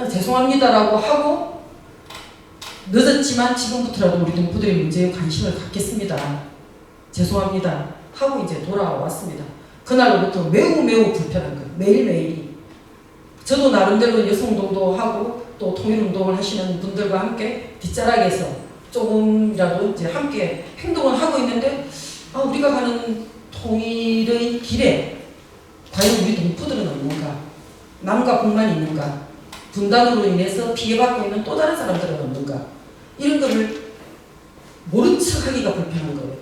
죄송합니다라고 하고 늦었지만 지금부터라도 우리 동포들의 문제에 관심을 갖겠습니다. 죄송합니다 하고 이제 돌아왔습니다. 그날로부터 매우 불편한 거예요. 매일매일이. 저도 나름대로 여성운동도 하고 또 통일운동을 하시는 분들과 함께 뒷자락에서 조금이라도 이제 함께 행동을 하고 있는데 우리가 가는 통일의 길에 과연 우리 동포들은 없는가? 남과 북만 있는가? 분단으로 인해서 피해받고 있는 또 다른 사람들은 없는가? 이런 거를 모른 척 하기가 불편한 거예요.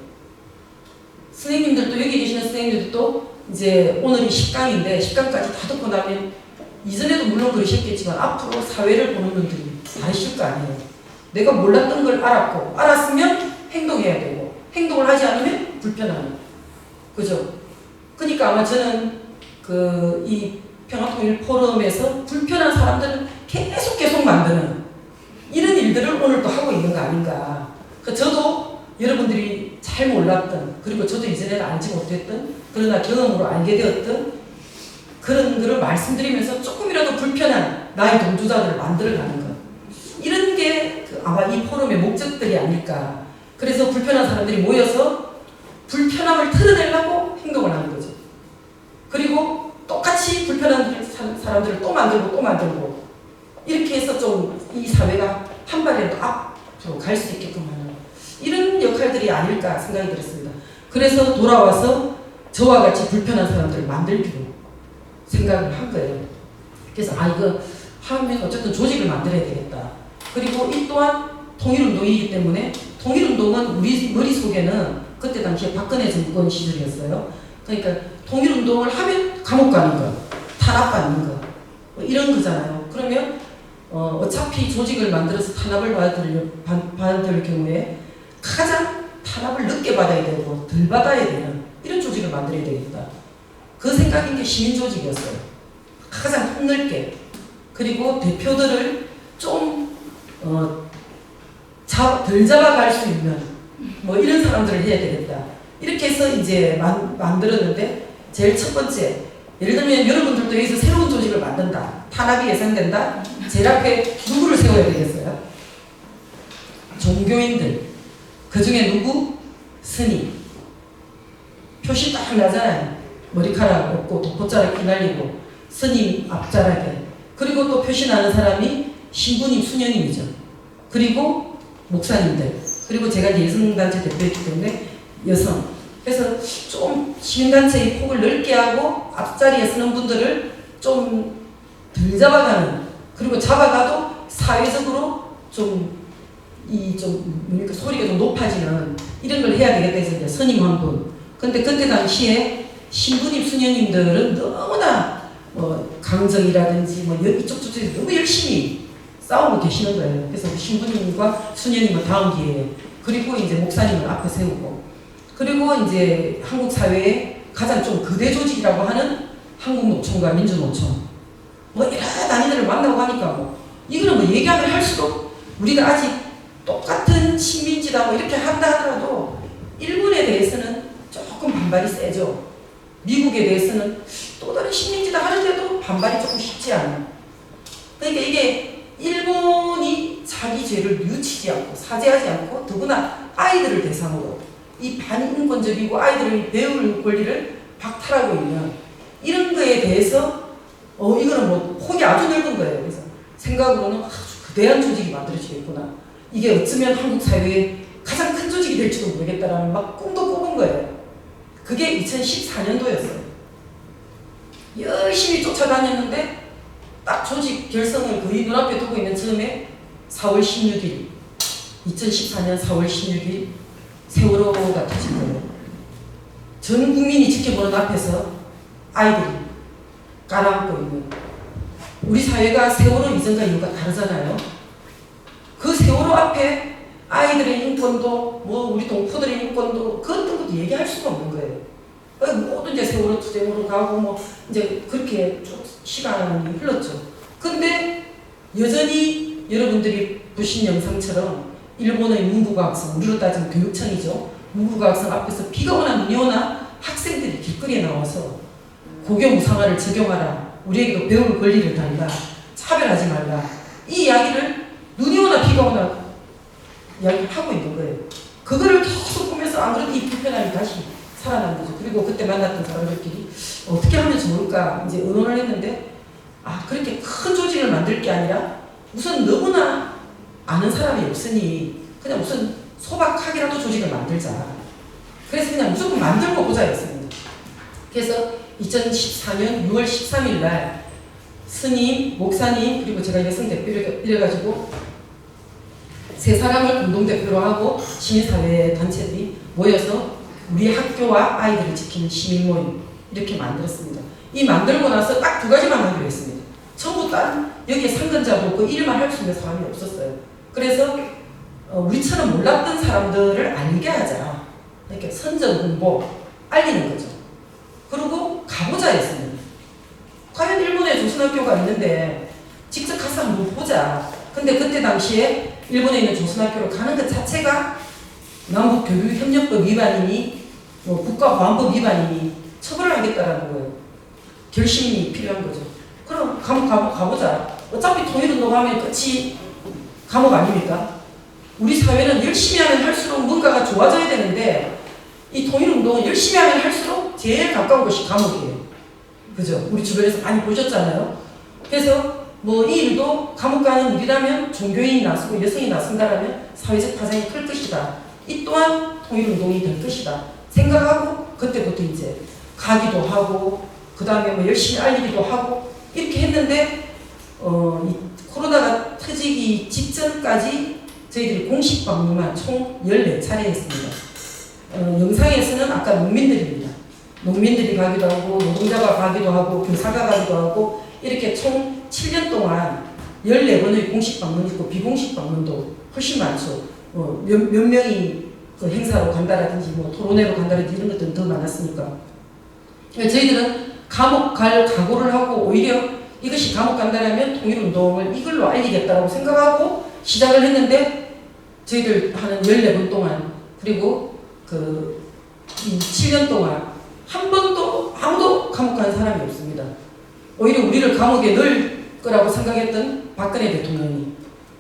선생님들도 여기 계시는 선생님들도 이제 오늘이 10강인데 10강까지 다 듣고 나면 이전에도 물론 그러셨겠지만 앞으로 사회를 보는 눈들이 다르실 거 아니에요. 내가 몰랐던 걸 알았고 알았으면 행동해야 되고 행동을 하지 않으면 불편하는 그죠? 그러니까 아마 저는 이 평화통일 포럼에서 불편한 사람들을 계속 만드는 이런 일들을 오늘 또 하고 있는 거 아닌가. 저도 여러분들이 잘 몰랐던 그리고 저도 이전에는 알지 못했던 그러나 경험으로 알게 되었던 그런 거를 말씀드리면서 조금이라도 불편한 나의 동조자들을 만들어가는 것. 이런 게 아마 이 포럼의 목적들이 아닐까. 그래서 불편한 사람들이 모여서 불편함을 털어내려고 행동을 하는 거죠. 그리고 똑같이 불편한 사람들을 또 만들고 이렇게 해서 좀 이 사회가 한 발이라도 앞으로 갈 수 있게끔 하는 이런 역할들이 아닐까 생각이 들었습니다. 그래서 돌아와서 저와 같이 불편한 사람들을 만들기로 생각을 한 거예요. 그래서 이거 하면 어쨌든 조직을 만들어야 되겠다. 그리고 이 또한 통일운동이기 때문에 통일운동은 우리 머릿속에는 그때 당시에 박근혜 정권 시절이었어요. 그러니까 통일운동을 하면 감옥 가는 거, 탄압받는 거 뭐 이런 거잖아요. 그러면 어차피 조직을 만들어서 탄압을 받을 경우에 가장 탄압을 늦게 받아야 되고 덜 받아야 되는 이런 조직을 만들어야 되겠다. 그 생각인 게 시민조직이었어요. 가장 폭넓게. 그리고 대표들을 좀 덜 잡아갈 수 있는 뭐 이런 사람들을 해야 되겠다. 이렇게 해서 이제 만들었는데 제일 첫 번째 예를 들면 여러분들도 여기서 새로운 조직을 만든다. 탄압이 예상된다. 제일 앞에 누구를 세워야 되겠어요? 종교인들. 그 중에 누구? 스님. 표시 딱 나잖아요. 머리카락 없고 독포자락 휘날리고 스님 앞자락에. 그리고 또 표시 나는 사람이 신부님, 수녀님이죠. 그리고 목사님들. 그리고 제가 여성단체 대표이기 때문에 여성. 그래서 좀 시민단체의 폭을 넓게 하고 앞자리에 서는 분들을 좀 덜 잡아가는 그리고 잡아가도 사회적으로 뭡니까 소리가 좀 높아지는 이런 걸 해야 되겠다 해서 이제 스님 한 분. 근데 그때 당시에 신부님, 수녀님들은 너무나 강정이라든지 이쪽 저쪽 너무 열심히 싸우고 계시는 거예요. 그래서 신부님과 수녀님은 다음 기회에 그리고 이제 목사님을 앞에 세우고 그리고 이제 한국 사회에 가장 좀 거대 조직이라고 하는 한국노총과 민주노총 이런 단위들을 만나고 하니까 이거는 얘기하면 할수록 우리가 아직 똑같은 식민지다 이렇게 한다 하더라도 일본에 대해서는 조금 반발이 세죠. 미국에 대해서는 또 다른 식민지다 하는데도 반발이 조금 쉽지 않아요. 그러니까 이게 일본이 자기 죄를 뉘우치지 않고 사죄하지 않고 더구나 아이들을 대상으로 이 반인권적이고 아이들의 배울 권리를 박탈하고 있는 이런 거에 대해서 이거는 뭐 폭이 아주 넓은 거예요. 그래서 생각으로는 아주 거대한 조직이 만들어지겠구나. 이게 어쩌면 한국 사회의 가장 큰 조직이 될지도 모르겠다라는 막 꿈도 꿔본 거예요. 그게 2014년도였어요. 열심히 쫓아다녔는데 딱 조직 결성을 거의 눈앞에 두고 있는 즈음에 4월 16일 2014년 4월 16일 세월호가 터진 거예요. 전 국민이 지켜보는 앞에서 아이들이 가라앉고 있는 우리 사회가 세월호 이전과 이후가 다르잖아요. 그 세월호 앞에 아이들의 인권도 뭐 우리 동포들의 인권도 그 어떤 것도 얘기할 수가 없는 거예요. 모든 이제 세월호 투쟁으로 가고 뭐 이제 그렇게 쭉 시간이 흘렀죠. 근데 여전히 여러분들이 보신 영상처럼 일본의 문부과학성, 우리로 따지면 교육청이죠. 문부과학성 앞에서 비가 오나 눈이 오나 학생들이 길거리에 나와서 고교무상화를 적용하라. 우리에게도 배울 권리를 달라. 차별하지 말라. 이 이야기를 눈이 오나 비가 오나 이야기를 하고 있는 거예요. 그거를 계속 보면서 안 그래도 이 불편함이 다시 살아난 거죠. 그리고 그때 만났던 사람들끼리 어떻게 하면 좋을까 이제 의논을 했는데 그렇게 큰 조직을 만들 게 아니라 우선 너무나 아는 사람이 없으니 그냥 무슨 소박하게라도 조직을 만들자. 그래서 그냥 무조건 만들고 보자 했습니다. 그래서 2014년 6월 13일 날 스님, 목사님 그리고 제가 여성 대표를 이래가지고 세 사람을 공동대표로 하고 시민사회 단체들이 모여서 우리 학교와 아이들을 지키는 시민모임 이렇게 만들었습니다. 이 만들고 나서 딱 두 가지만 하기로 했습니다. 전부 딴 여기에 상근자도 없고 일만 할 수 있는 사람이 없었어요. 그래서 우리처럼 몰랐던 사람들을 알게 하자. 이렇게 선전 홍보 알리는 거죠. 그리고 가보자 했습니다. 과연 일본에 조선학교가 있는데 직접 가서 한번 보자. 근데 그때 당시에 일본에 있는 조선학교로 가는 것 자체가 남북교육협력법 위반이니 국가보안법 위반이니 처벌을 하겠다라는 거예요. 결심이 필요한 거죠. 그럼 감옥 가보자. 어차피 통일운동하면 끝이 감옥 아닙니까? 우리 사회는 열심히 하면 할수록 뭔가가 좋아져야 되는데 이 통일운동은 열심히 하면 할수록 제일 가까운 것이 감옥이에요. 그죠? 우리 주변에서 많이 보셨잖아요. 그래서 뭐 이 일도 감옥 가는 일이라면 종교인이 나서고 여성이 나선다라면 사회적 파장이 클 것이다. 이 또한 통일운동이 될 것이다. 생각하고 그때부터 이제 가기도 하고 그 다음에 뭐 열심히 알리기도 하고 이렇게 했는데 이 코로나가 터지기 직전까지 저희들이 공식 방문만 총 14차례 했습니다. 영상에서는 아까 농민들입니다. 농민들이 가기도 하고 노동자가 가기도 하고 교사가 가기도 하고 이렇게 총 7년 동안 14번의 공식 방문이 있고 비공식 방문도 훨씬 많죠. 몇 명이 그 행사로 간다라든지 뭐 토론회로 간다라든지 이런 것들은 더 많았으니까. 그러니까 저희들은 감옥 갈 각오를 하고 오히려 이것이 감옥 간다라면 통일운동을 이걸로 알리겠다라고 생각하고 시작을 했는데 저희들 하는 14번 동안 그리고 그 7년 동안 한 번도 아무도 감옥 간 사람이 없습니다. 오히려 우리를 감옥에 넣을 거라고 생각했던 박근혜 대통령이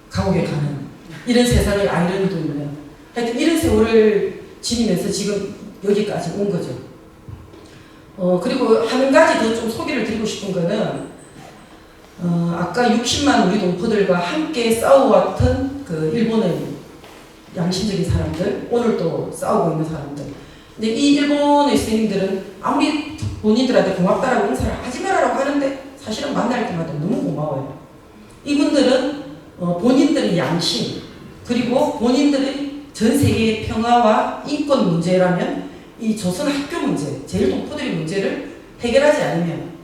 감옥에 가는 이런 세상을 아이러니도 있는 하여튼 이런 세월을 지니면서 지금 여기까지 온 거죠. 그리고 한 가지 더 좀 소개를 드리고 싶은 거는 아까 60만 우리 동포들과 함께 싸워왔던 그 일본의 양심적인 사람들, 오늘도 싸우고 있는 사람들. 근데 이 일본의 스님들은 아무리 본인들한테 고맙다라고 인사를 하지 말라고 하는데 사실은 만날 때마다 너무 고마워요. 이분들은 본인들의 양심 그리고 본인들의 전 세계의 평화와 인권 문제라면 이 조선 학교 문제, 제일 동포들의 문제를 해결하지 않으면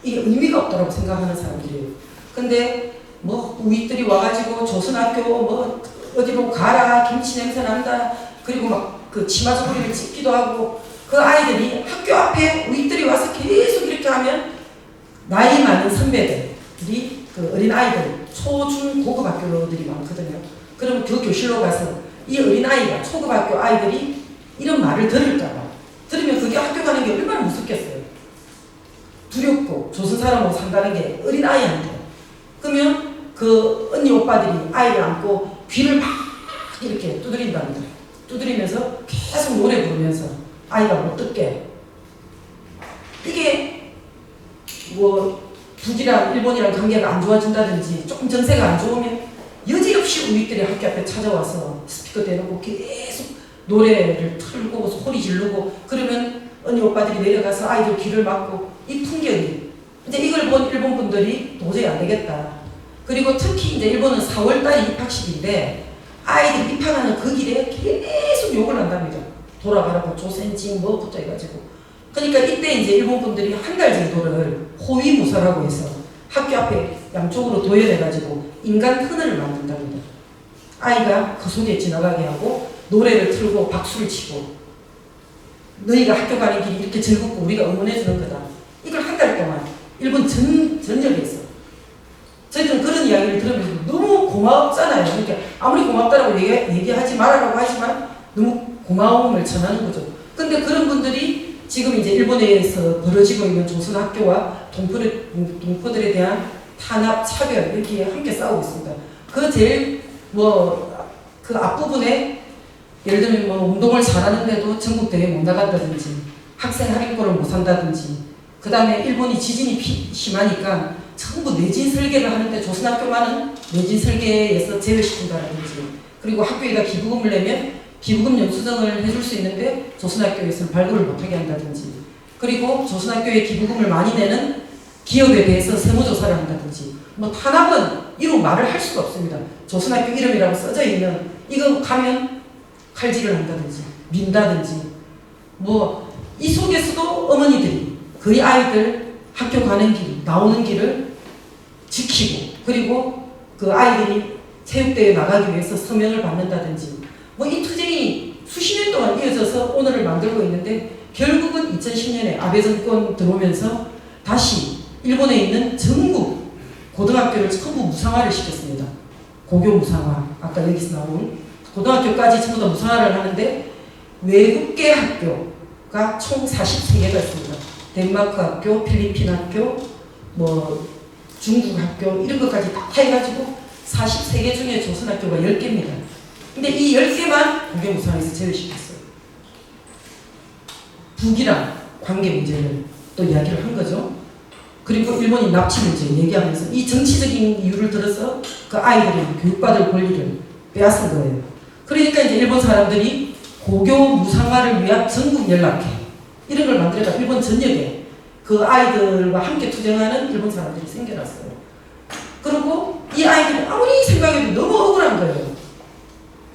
이게 의미가 없다고 생각하는 사람들이에요. 근데 뭐 우익들이 와가지고 조선 학교 뭐 어디로 가라, 김치 냄새 난다, 그리고 막 그 치마 저고리를 찢기도 하고 그 아이들이 학교 앞에 우익들이 와서 계속 이렇게 하면 나이 많은 선배들이 그 어린 아이들 초, 중, 고급 학교들이 많거든요. 그러면 그 교실로 가서 이 어린아이가 초급학교 아이들이 이런 말을 들을까봐 들으면 그게 학교 가는 게 얼마나 무섭겠어요. 두렵고 조선 사람으로 산다는 게 어린아이한테. 그러면 그 언니 오빠들이 아이를 안고 귀를 막 이렇게 두드린답니다. 두드리면서 계속 노래 부르면서 아이가 못 듣게. 이게 뭐 북이랑 일본이랑 관계가 안 좋아진다든지 조금 정세가 안 좋으면 여지없이 우리들이 학교 앞에 찾아와서 스피커 대놓고 계속 노래를 틀고 소리 지르고 그러면 언니 오빠들이 내려가서 아이들 귀를 막고 이 풍경이 이제 이걸 본 일본 분들이 도저히 안 되겠다. 그리고 특히 이제 일본은 4월달이 입학식인데 아이들 입학하는 그 길에 계속 욕을 한답니다. 돌아가라고 조센징 뭐부터 해가지고. 그러니까 이때 이제 일본 분들이 한 달 정도를 호위무사라고 해서 학교 앞에 양쪽으로 도열해가지고 인간 터널을 만든답니다. 아이가 그 속에 지나가게 하고 노래를 틀고 박수를 치고 너희가 학교 가는 길이 이렇게 즐겁고 우리가 응원해주는 거다. 이걸 한 달 동안 일본 전역에서 저희들은 그런 이야기를 들으면서 너무 고맙잖아요. 그러니까 아무리 고맙다라고 얘기하지 말라고 하지만 너무 고마움을 전하는 거죠. 근데 그런 분들이 지금 이제 일본에서 벌어지고 있는 조선 학교와 동포들에 대한 탄압, 차별 이렇게 함께 싸우고 있습니다. 그 제일 그 앞부분에 예를 들면 운동을 잘하는데도 전국대회 못 나간다든지 학생 할인권을 못 산다든지 그 다음에 일본이 지진이 심하니까 전부 내진 설계를 하는데 조선학교만은 내진 설계에서 제외시킨다든지 그리고 학교에다 기부금을 내면 기부금 영수증을 해줄 수 있는데 조선학교에서는 발급을 못하게 한다든지 그리고 조선학교에 기부금을 많이 내는 기업에 대해서 세무조사를 한다든지 탄압은 이루 말을 할 수가 없습니다. 조선학교 이름이라고 써져 있는 이거 가면 칼질을 한다든지 민다든지 이 속에서도 어머니들이 그 아이들 학교 가는 길, 나오는 길을 지키고 그리고 그 아이들이 체육대회에 나가기 위해서 서명을 받는다든지 이 투쟁이 수십 년 동안 이어져서 오늘을 만들고 있는데 결국은 2010년에 아베 정권 들어오면서 다시 일본에 있는 전국 고등학교를 전부 무상화를 시켰습니다. 고교 무상화, 아까 여기서 나온 고등학교까지 전부 다 무상화를 하는데 외국계 학교가 총 43개가 있습니다. 덴마크 학교, 필리핀 학교, 중국 학교 이런 것까지 다 해가지고 43개 중에 조선학교가 10개입니다. 근데 이 10개만 고교 무상에서 제외시켰어요. 북이랑 관계 문제를 또 이야기를 한 거죠. 그리고 일본이 납치 문제 얘기하면서 이 정치적인 이유를 들어서 그 아이들이 교육받을 권리를 빼앗은 거예요. 그러니까 이제 일본 사람들이 고교 무상화를 위한 전국 연락회 이런 걸 만들어가 일본 전역에 그 아이들과 함께 투쟁하는 일본 사람들이 생겨났어요. 그리고 이 아이들이 아무리 생각해도 너무 억울한 거예요.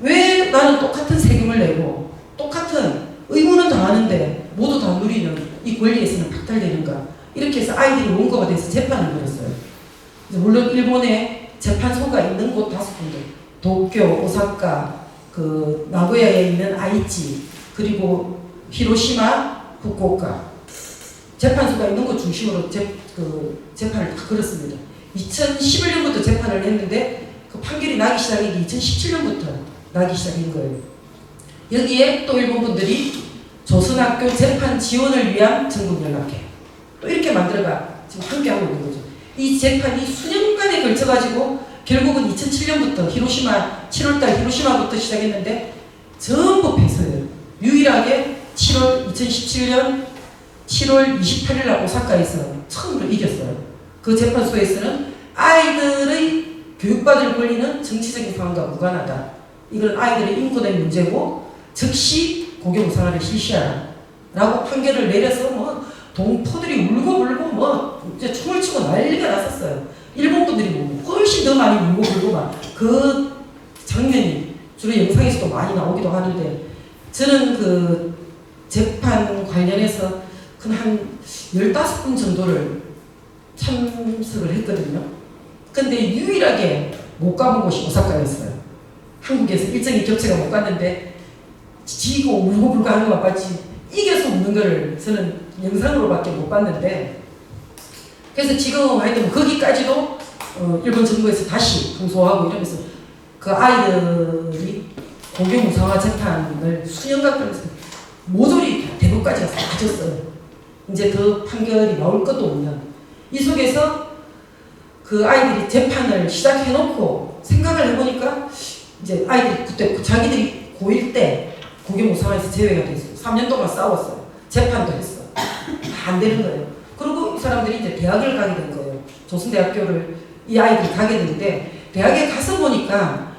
왜 나는 똑같은 세금을 내고 똑같은 의무는 다 하는데 모두 다 누리는 이 권리에서는 박탈되는가. 이렇게 해서 아이들이 원고가 돼서 재판을 벌였어요. 물론 일본에 재판소가 있는 곳 5군데 도쿄, 오사카, 나고야에 있는 아이치, 그리고 히로시마, 후쿠오카 재판소가 있는 곳 중심으로 재판을 다 걸었습니다. 2011년부터 재판을 했는데 그 판결이 나기 시작한 게 2017년부터 나기 시작한 거예요. 여기에 또 일본 분들이 조선학교 재판 지원을 위한 전국연락회 또 이렇게 만들어가 지금 함께하고 있는 거죠. 이 재판이 수년간에 걸쳐가지고 결국은 2007년부터 7월달 히로시마부터 시작했는데 전부 패소해요. 유일하게 2017년 7월 28일 날 오사카에서 처음으로 이겼어요. 그 재판소에서는 아이들의 교육받을 권리는 정치적인 상황과 무관하다. 이건 아이들의 인권의 문제고 즉시 고교 무상화를 실시하라 라고 판결을 내려서 동포들이 울고불고 이제 춤을 추고 난리가 났었어요. 일본 분들이 훨씬 더 많이 울고불고 그 장면이 주로 영상에서도 많이 나오기도 하는데 저는 그 재판 관련해서 한 15분 정도를 참석을 했거든요. 근데 유일하게 못 가본 곳이 오사카였어요. 한국에서 일정이 겹쳐가 못 갔는데 지고 울고불고 하는 것 같이 이겨서 우는 거를 저는 영상으로밖에 못 봤는데 그래서 지금 하여튼 거기까지도 일본 정부에서 다시 항소하고 이러면서 그 아이들이 고교 무상화 재판을 수년간 끌면서 모조리 대법까지 가서 가졌어요. 이제 더 판결이 나올 것도 없는 이 속에서 그 아이들이 재판을 시작해놓고 생각을 해보니까 이제 아이들이 그때 자기들이 고1 때 고교 무상화에서 제외가 됐어요. 3년 동안 싸웠어요. 재판도 했어. 다 안 되는 거예요. 그리고 이 사람들이 이제 대학을 가게 된 거예요. 조선대학교를 이 아이들이 가게 되는데 대학에 가서 보니까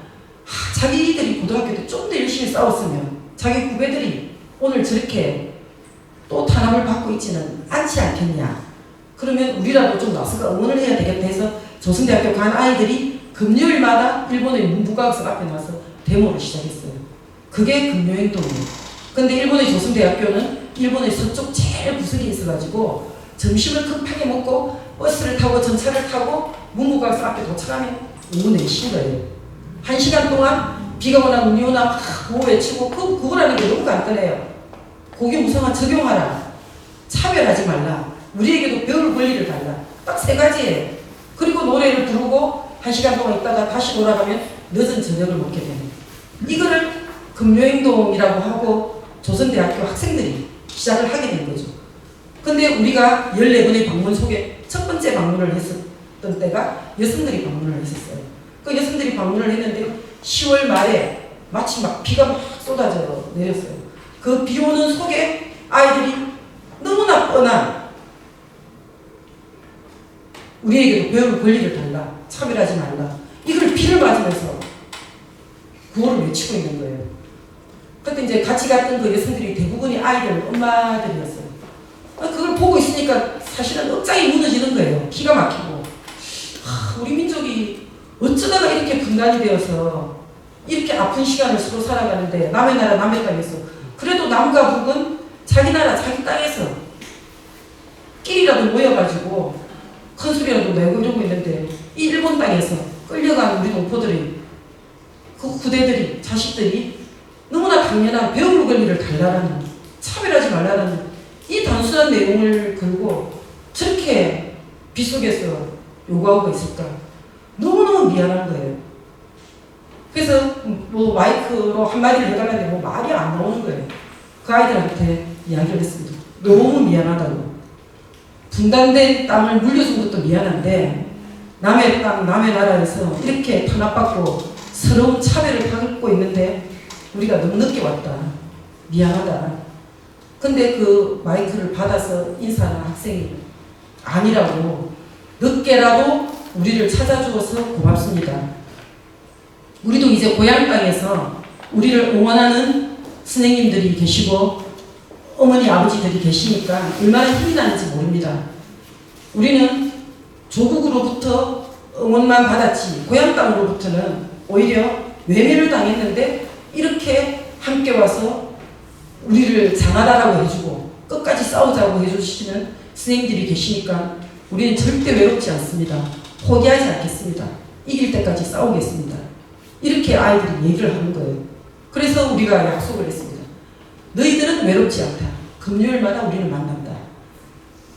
자기들이 고등학교 때 좀 더 열심히 싸웠으면 자기 후배들이 오늘 저렇게 또 탄압을 받고 있지는 않지 않겠냐. 그러면 우리라도 좀 나서가 응원을 해야 되겠다 해서 조선대학교 간 아이들이 금요일마다 일본의 문부과학석 앞에 나서 데모를 시작했어요. 그게 금요행동이에요. 근데 일본의 조선대학교는 일본의 서쪽 제일 구석에 있어가지고 점심을 급하게 먹고 버스를 타고 전차를 타고 문부과학석 앞에 도착하면 오후 4시인 거예요. 1시간 동안 비가 오나 눈이 오나 막 구호 외치고 그거라는 게 너무 간단해요. 고교 무상화 적용하라. 차별하지 말라. 우리에게도 배울 권리를 달라. 딱 3가지예요. 그리고 노래를 부르고 1시간 동안 있다가 다시 돌아가면 늦은 저녁을 먹게 되는. 이거를 금요행동이라고 하고 조선대학교 학생들이 시작을 하게 된 거죠. 근데 우리가 14번의 방문 속에 첫 번째 방문을 했었던 때가 여성들이 방문을 했었어요. 그 여성들이 방문을 했는데 10월 말에 마침 막 비가 막 쏟아져 내렸어요. 그 비 오는 속에 아이들이 너무나 뻔한 우리에게도 배울 권리를 달라. 차별하지 말라. 이걸 비를 맞으면서 구호를 외치고 있는 거예요. 그때 이제 같이 갔던 그 여성들이 대부분이 아이들 엄마들이었어요. 그걸 보고 있으니까 사실은 억장이 무너지는 거예요. 기가 막히고. 우리 민족이 어쩌다가 이렇게 분단이 되어서 이렇게 아픈 시간을 서로 살아가는데 남의 나라 남의 땅에서 그래도 남과 북은 자기 나라 자기 땅에서 끼리라도 모여가지고 큰 소리라도 내고 이러고 있는데 이 일본 땅에서 끌려간 우리 동포들이 그 후대들이 자식들이 너무나 당연한 배울 권리를 달라는 차별하지 말라는 이 단순한 내용을 걸고 저렇게 비 속에서 요구하고 있을까 너무너무 미안한 거예요. 그래서 뭐 마이크로 한마디를 해달라는데 뭐 말이 안 나오는 거예요. 그 아이들한테 이야기를 했습니다. 너무 미안하다고. 분단된 땅을 물려준 것도 미안한데 남의 땅, 남의 나라에서 이렇게 탄압받고 서러운 차별을 받고 있는데 우리가 너무 늦게 왔다. 미안하다. 근데 그 마이크를 받아서 인사하는 학생이 아니라고 늦게라도 우리를 찾아주어서 고맙습니다. 우리도 이제 고향 땅에서 우리를 응원하는 선생님들이 계시고 어머니 아버지들이 계시니까 얼마나 힘이 나는지 모릅니다. 우리는 조국으로부터 응원만 받았지 고향 땅으로부터는 오히려 외면을 당했는데 이렇게 함께 와서 우리를 장하다라고 해주고 끝까지 싸우자고 해주시는 선생님들이 계시니까 우리는 절대 외롭지 않습니다. 포기하지 않겠습니다. 이길 때까지 싸우겠습니다. 이렇게 아이들이 얘기를 하는 거예요. 그래서 우리가 약속을 했습니다. 너희들은 외롭지 않다. 금요일마다 우리는 만난다.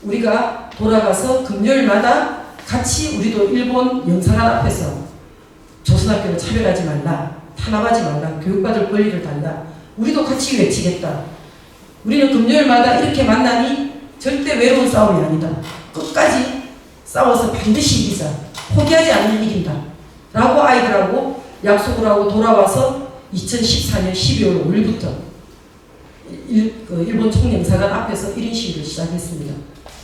우리가 돌아가서 금요일마다 같이 우리도 일본 영사관 앞에서 조선학교를 차별하지 말라. 탄압하지 말라. 교육받을 권리를 달라. 우리도 같이 외치겠다. 우리는 금요일마다 이렇게 만나니 절대 외로운 싸움이 아니다. 끝까지 싸워서 반드시 이기자. 포기하지 않으면 이긴다. 라고 아이들하고 약속을 하고 돌아와서 2014년 12월 5일부터 일본 총영사관 앞에서 1인 시위를 시작했습니다.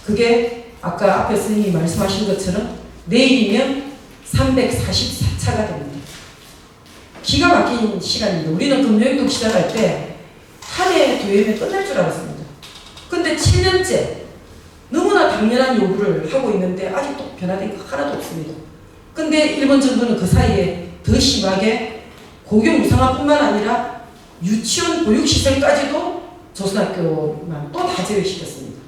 그게 아까 앞에 선생님이 말씀하신 것처럼 내일이면 344차가 됩니다. 기가 막힌 시간입니다. 우리는 금요일도 시작할 때 한 해, 2해면 끝날 줄 알았습니다. 근데 7년째 너무나 당연한 요구를 하고 있는데 아직도 변화된 거 하나도 없습니다. 근데 일본 정부는 그 사이에 더 심하게 고교 무상화뿐만 아니라 유치원 보육시설까지도 조선학교만 또 다 제외시켰습니다.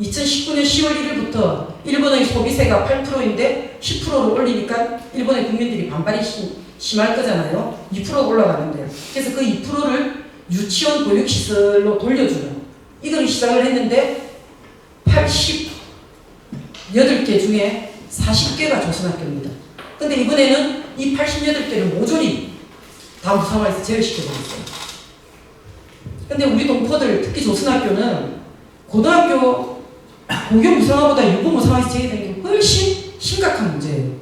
2019년 10월 1일부터 일본의 소비세가 8%인데 10%로 올리니까 일본의 국민들이 반발이 심할 거잖아요. 2% 올라가는데요. 그래서 그 2%를 유치원 보육시설로 돌려주는 이걸 시작을 했는데 88개 중에 40개가 조선학교입니다. 근데 이번에는 이 88개를 모조리 다 무상화해서 제외시켜버렸어요. 근데 우리 동포들, 특히 조선학교는 고등학교 고교 무상화보다 유고 무상화해서 제외되는 게 훨씬 심각한 문제예요.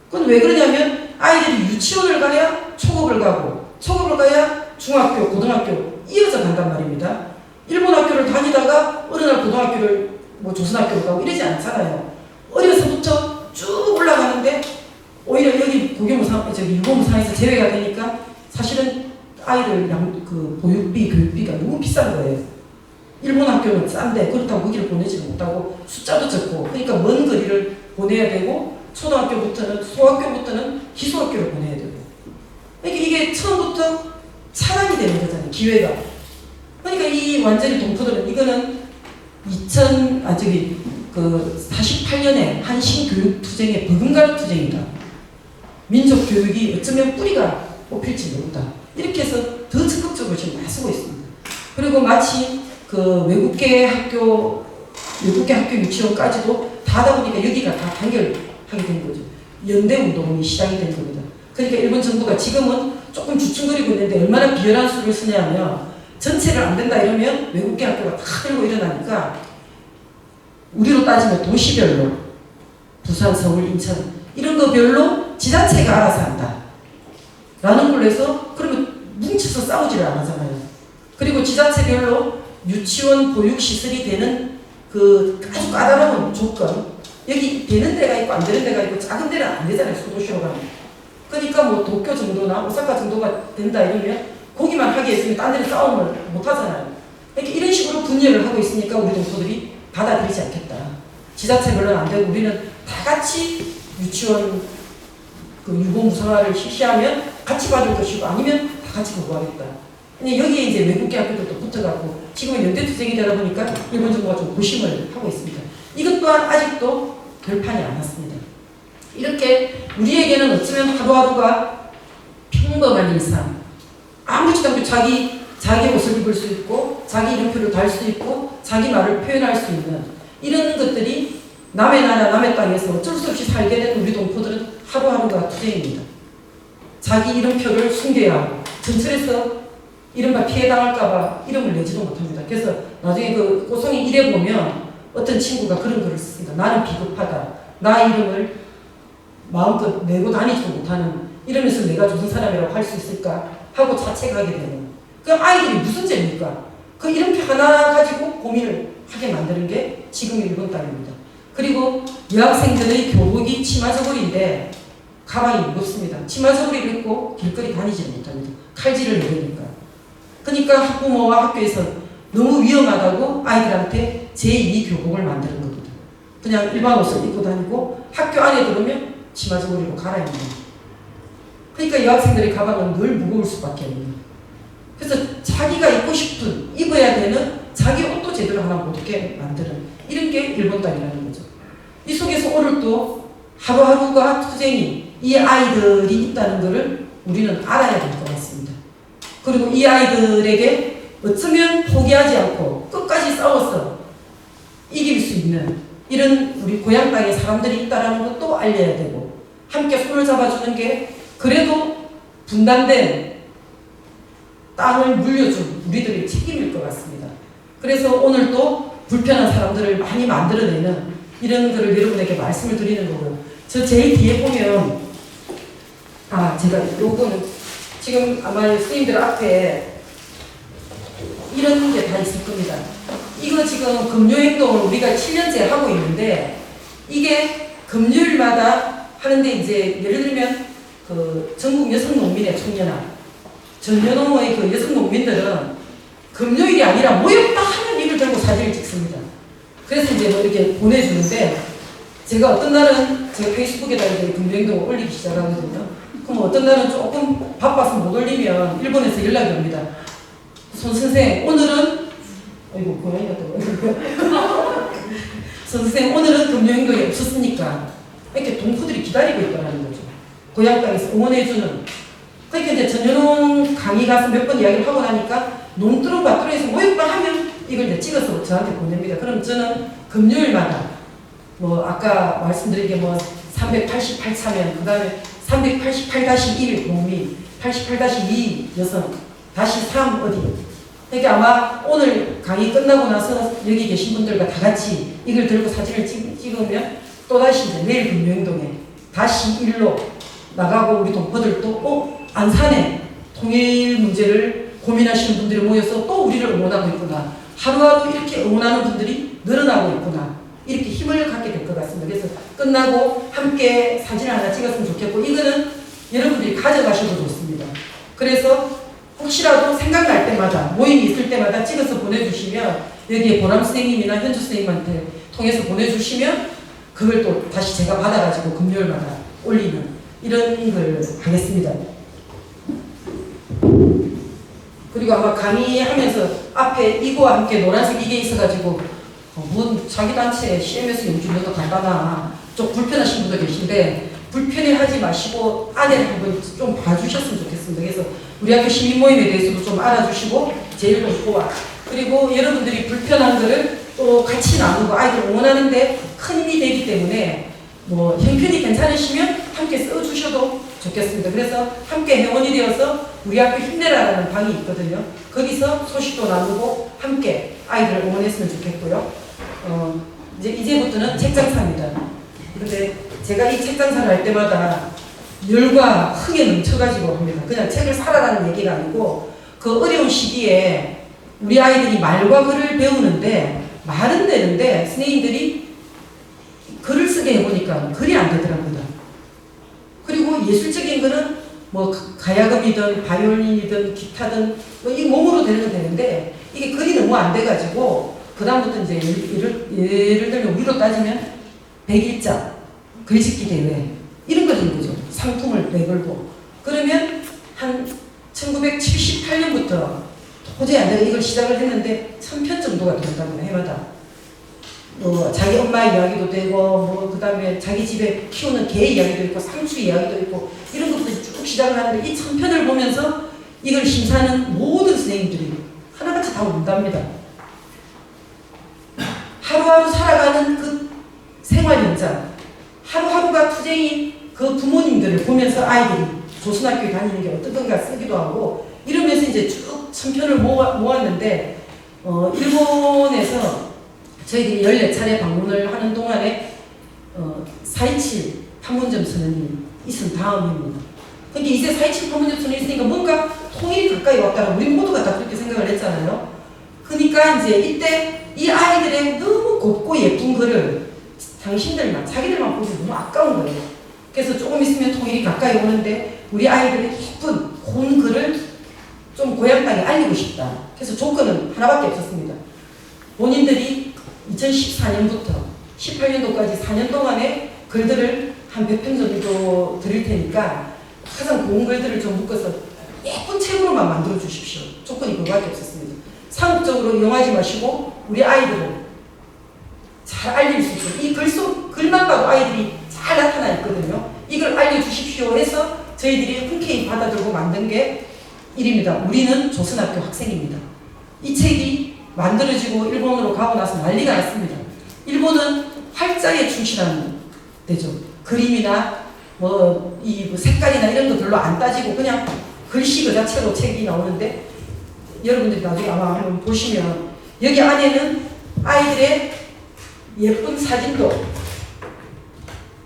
그건 왜 그러냐면 아이들이 유치원을 가야 초급을 가고 초급을 가야 중학교, 고등학교 이어져 간단 말입니다. 일본 학교를 다니다가 어느 날 고등학교를 뭐 조선학교로 가고 이러지 않잖아요. 어려서부터 쭉 올라가는데 오히려 여기 유고무상에서 제외가 되니까 사실은 아이들 보육비, 교육비가 너무 비싼 거예요. 일본 학교는 싼데 그렇다고 거기를 보내지 못하고 숫자도 적고 그러니까 먼 거리를 보내야 되고 소학교부터는 기초학교를 보내야 되고 그러니까 이게 처음부터 차단이 되는 거잖아요. 기회가. 그러니까 이 완전히 동포들은 이거는 48년에 한신교육투쟁의 버금가는 투쟁이다. 민족교육이 어쩌면 뿌리가 뽑힐지 모른다. 이렇게 해서 더 적극적으로 지금 나서고 있습니다. 그리고 마치 외국계 학교 유치원까지도 다 하다 보니까 여기가 다 단결하게 된 거죠. 연대운동이 시작이 된 겁니다. 그러니까 일본 정부가 지금은 조금 주춤거리고 있는데 얼마나 비열한 수를 쓰냐면 전체를 안 된다 이러면 외국계 학교가 다 들고 일어나니까 우리로 따지면 도시별로 부산, 서울, 인천 이런 거 별로 지자체가 알아서 한다 라는 걸로 해서 그러면 뭉쳐서 싸우지를 안 하잖아요. 그리고 지자체별로 유치원 보육시설이 되는 아주 까다로운 조건 여기 되는 데가 있고 안 되는 데가 있고 작은 데는 안 되잖아요. 소도시로 가면. 그러니까 뭐 도쿄 정도나 오사카 정도가 된다 이러면 거기만 하게 했으면 딴 데는 싸움을 못 하잖아요. 그러니까 이런 식으로 분열을 하고 있으니까 우리 동포들이 받아들이지 않겠다. 지자체별로는 안 되고 우리는 다 같이 유치원 유고 무상화를 실시하면 같이 받을 것이고 아니면 다 같이 거부하겠다. 근데 여기에 이제 외국계 학교들도 붙어가고 지금은 연대투쟁이 되다 보니까 일본 정부가 좀 고심을 하고 있습니다. 이것 또한 아직도 결판이 안 났습니다. 이렇게 우리에게는 어쩌면 하루하루가 평범한 일상 아무렇지도 않게 자기 옷을 입을 수 있고 자기 이름표를 달 수 있고 자기 말을 표현할 수 있는 이런 것들이 남의 나라 남의 땅에서 어쩔 수 없이 살게 된 우리 동포들은 하루하루가 투쟁입니다. 자기 이름표를 숨겨야 하고 전철에서 이른바 피해당할까봐 이름을 내지도 못합니다. 그래서 나중에 고성이 일에 보면 어떤 친구가 그런 글을 씁니다. 나는 비겁하다. 나 이름을 마음껏 내고 다니지도 못하는 이러면서 내가 조선 사람이라고 할 수 있을까 하고 자책하게 되는. 그럼 아이들이 무슨 죄입니까? 그 이름표 하나 가지고 고민을 하게 만드는 게 지금의 일본 땅입니다. 그리고 여학생들의 교복이 치마저고리인데 가방이 무겁습니다. 치마저고리를 입고 길거리 다니지 못합니다. 칼질을 내리니까. 그러니까 학부모와 학교에서 너무 위험하다고 아이들한테 제2 교복을 만드는 겁니다. 그냥 일반 옷을 입고 다니고 학교 안에 들어오면 치마저고리로 갈아입는. 그러니까 여학생들의 가방은 늘 무거울 수밖에 없는. 그래서 자기가 입고 싶은 입어야 되는 자기 옷도 제대로 하나 못 입게 만드는 이런 게 일본 땅이라는 거죠. 이 속에서 오늘 또 하루하루가 투쟁이 이 아이들이 있다는 것을 우리는 알아야 될 것 같습니다. 그리고 이 아이들에게 어쩌면 포기하지 않고 끝까지 싸워서 이길 수 있는 이런 우리 고향 땅에 사람들이 있다는 것도 알려야 되고 함께 손을 잡아주는 게 그래도 분단된 땅을 물려준 우리들의 책임일 것 같습니다. 그래서 오늘 또 불편한 사람들을 많이 만들어내는 이런 거를 여러분에게 말씀을 드리는 거고요. 저 제일 뒤에 보면 제가 요거는 지금 아마 스님들 앞에 이런 게 다 있을 겁니다. 이거 지금 금요행동을 우리가 7년째 하고 있는데 이게 금요일마다 하는데 이제 예를 들면 전국 여성농민의 총연합 전연홍의 여성농민들은 금요일이 아니라 모욕당 하는 일을 들고 사진을 찍습니다. 그래서 이제 이렇게 보내주는데 제가 어떤 날은 제가 페이스북에다 이제 금요행동을 올리기 시작하거든요. 그럼 어떤 날은 조금 바빠서 못 올리면 일본에서 연락이 옵니다. 손 선생 오늘은 아이고 고양이 같다. 손 선생 오늘은 금요행동이 없었으니까 이렇게 동포들이 기다리고 있다는 거죠. 고향 땅에서 응원해주는. 그러니까 이제 전연홍 강의 가서 몇 번 이야기를 하고 나니까 농뚜루밭뚜루에서 모욕만 하면 이걸 이제 찍어서 저한테 보냅니다. 그럼 저는 금요일마다 아까 말씀드린 게 388차면 그 다음에 388-1 공미 88-2 여성, 다시 3 어디. 그러니까 아마 오늘 강의 끝나고 나서 여기 계신 분들과 다 같이 이걸 들고 사진을 찍으면 또다시 이제 내일 금요행동에 다시 일로 나가고 우리 동포들도 안산에 통일 문제를 고민하시는 분들이 모여서 또 우리를 응원하고 있구나. 하루하루 이렇게 응원하는 분들이 늘어나고 있구나. 이렇게 힘을 갖게 될 것 같습니다. 그래서 끝나고 함께 사진을 하나 찍었으면 좋겠고 이거는 여러분들이 가져가셔도 좋습니다. 그래서 혹시라도 생각날 때마다 모임이 있을 때마다 찍어서 보내주시면 여기에 보람 선생님이나 현주 선생님한테 통해서 보내주시면 그걸 또 다시 제가 받아가지고 금요일마다 올리는 이런 걸 하겠습니다. 그리고 아마 강의하면서 앞에 이거와 함께 노란색 이게 있어가지고 뭔 자기 단체 CMS 용준료도 간다나 좀 불편하신 분도 계신데 불편해하지 마시고 안에 한번 좀 봐주셨으면 좋겠습니다. 그래서 우리 학교 시민 모임에 대해서도 좀 알아주시고 제일 좋고 그리고 여러분들이 불편한 거를 또 같이 나누고 아이들 응원하는데 큰 힘이 되기 때문에 뭐 형편이 괜찮으시면 함께 써주셔도 좋겠습니다. 그래서 함께 회원이 되어서 우리 학교 힘내라라는 방이 있거든요. 거기서 소식도 나누고 함께 아이들을 응원했으면 좋겠고요. 이제부터는 책장사입니다. 근데 제가 이 책장사를 할 때마다 열과 흥에 넘쳐가지고 합니다. 그냥 책을 사라라는 얘기가 아니고 그 어려운 시기에 우리 아이들이 말과 글을 배우는데 말은 되는데 선생님들이 글을 쓰게 해보니까 글이 안 되더랍니다. 그리고 예술적인 거는 뭐 가야금이든 바이올린이든 기타든 뭐 이 몸으로 되는 건 되는데 이게 글이 너무 안 돼가지고 그 다음부터 이제 예를 들면 우리로 따지면 100일자 글짓기 대회 이런 거 된 거죠. 상품을 내걸고 그러면 한 1978년부터 도저히 안 되고 이걸 시작을 했는데 1000편 정도가 된다고 해마다 자기 엄마 이야기도 되고 뭐 그다음에 자기 집에 키우는 개 이야기도 있고 상추 이야기도 있고 이런 것들이 쭉 시작을 하는데 이 1000편을 보면서 이걸 심사하는 모든 선생님들이 하나같이 다 운답니다. 하루하루 살아가는 그 생활 현장 하루하루가 투쟁인 그 부모님들을 보면서 아이들이 조선학교에 다니는 게 어떤 건가 쓰기도 하고 이러면서 이제 쭉 1000편을 모았는데 일본에서 저희들이 14차례 방문을 하는 동안에 4.27 판문점 선언이 있은 다음입니다. 그러니까 이제 4.27 판문점 선언이 있으니까 뭔가 통일이 가까이 왔다고 우리 모두가 다 그렇게 생각을 했잖아요. 그러니까 이제 이때 이 아이들의 너무 곱고 예쁜 글을 당신들만 자기들만 보기 너무 아까운 거예요. 그래서 조금 있으면 통일이 가까이 오는데 우리 아이들의 예쁜 고운 글을 좀 고향 땅에 알리고 싶다. 그래서 조건은 하나밖에 없었습니다. 본인들이 2014년부터 18년도까지 4년 동안의 글들을 한 100편 정도 드릴 테니까 가장 고운 글들을 좀 묶어서 예쁜 책으로만 만들어 주십시오. 조건이 그거밖에 없었습니다. 상업적으로 이용하지 마시고 우리 아이들을 잘 알릴 수 있어요. 이 글만 봐도 아이들이 잘 나타나 있거든요. 이걸 알려주십시오 해서 저희들이 흔쾌히 받아들고 만든 게 일입니다. 우리는 조선학교 학생입니다. 이 책이 만들어지고 일본으로 가고 나서 난리가 났습니다. 일본은 활자에 충실한 데죠. 그림이나 뭐 색깔이나 이런 거 별로 안 따지고 그냥 글씨 그 자체로 책이 나오는데 여러분들이 나중에 아마 한번 보시면 여기 안에는 아이들의 예쁜 사진도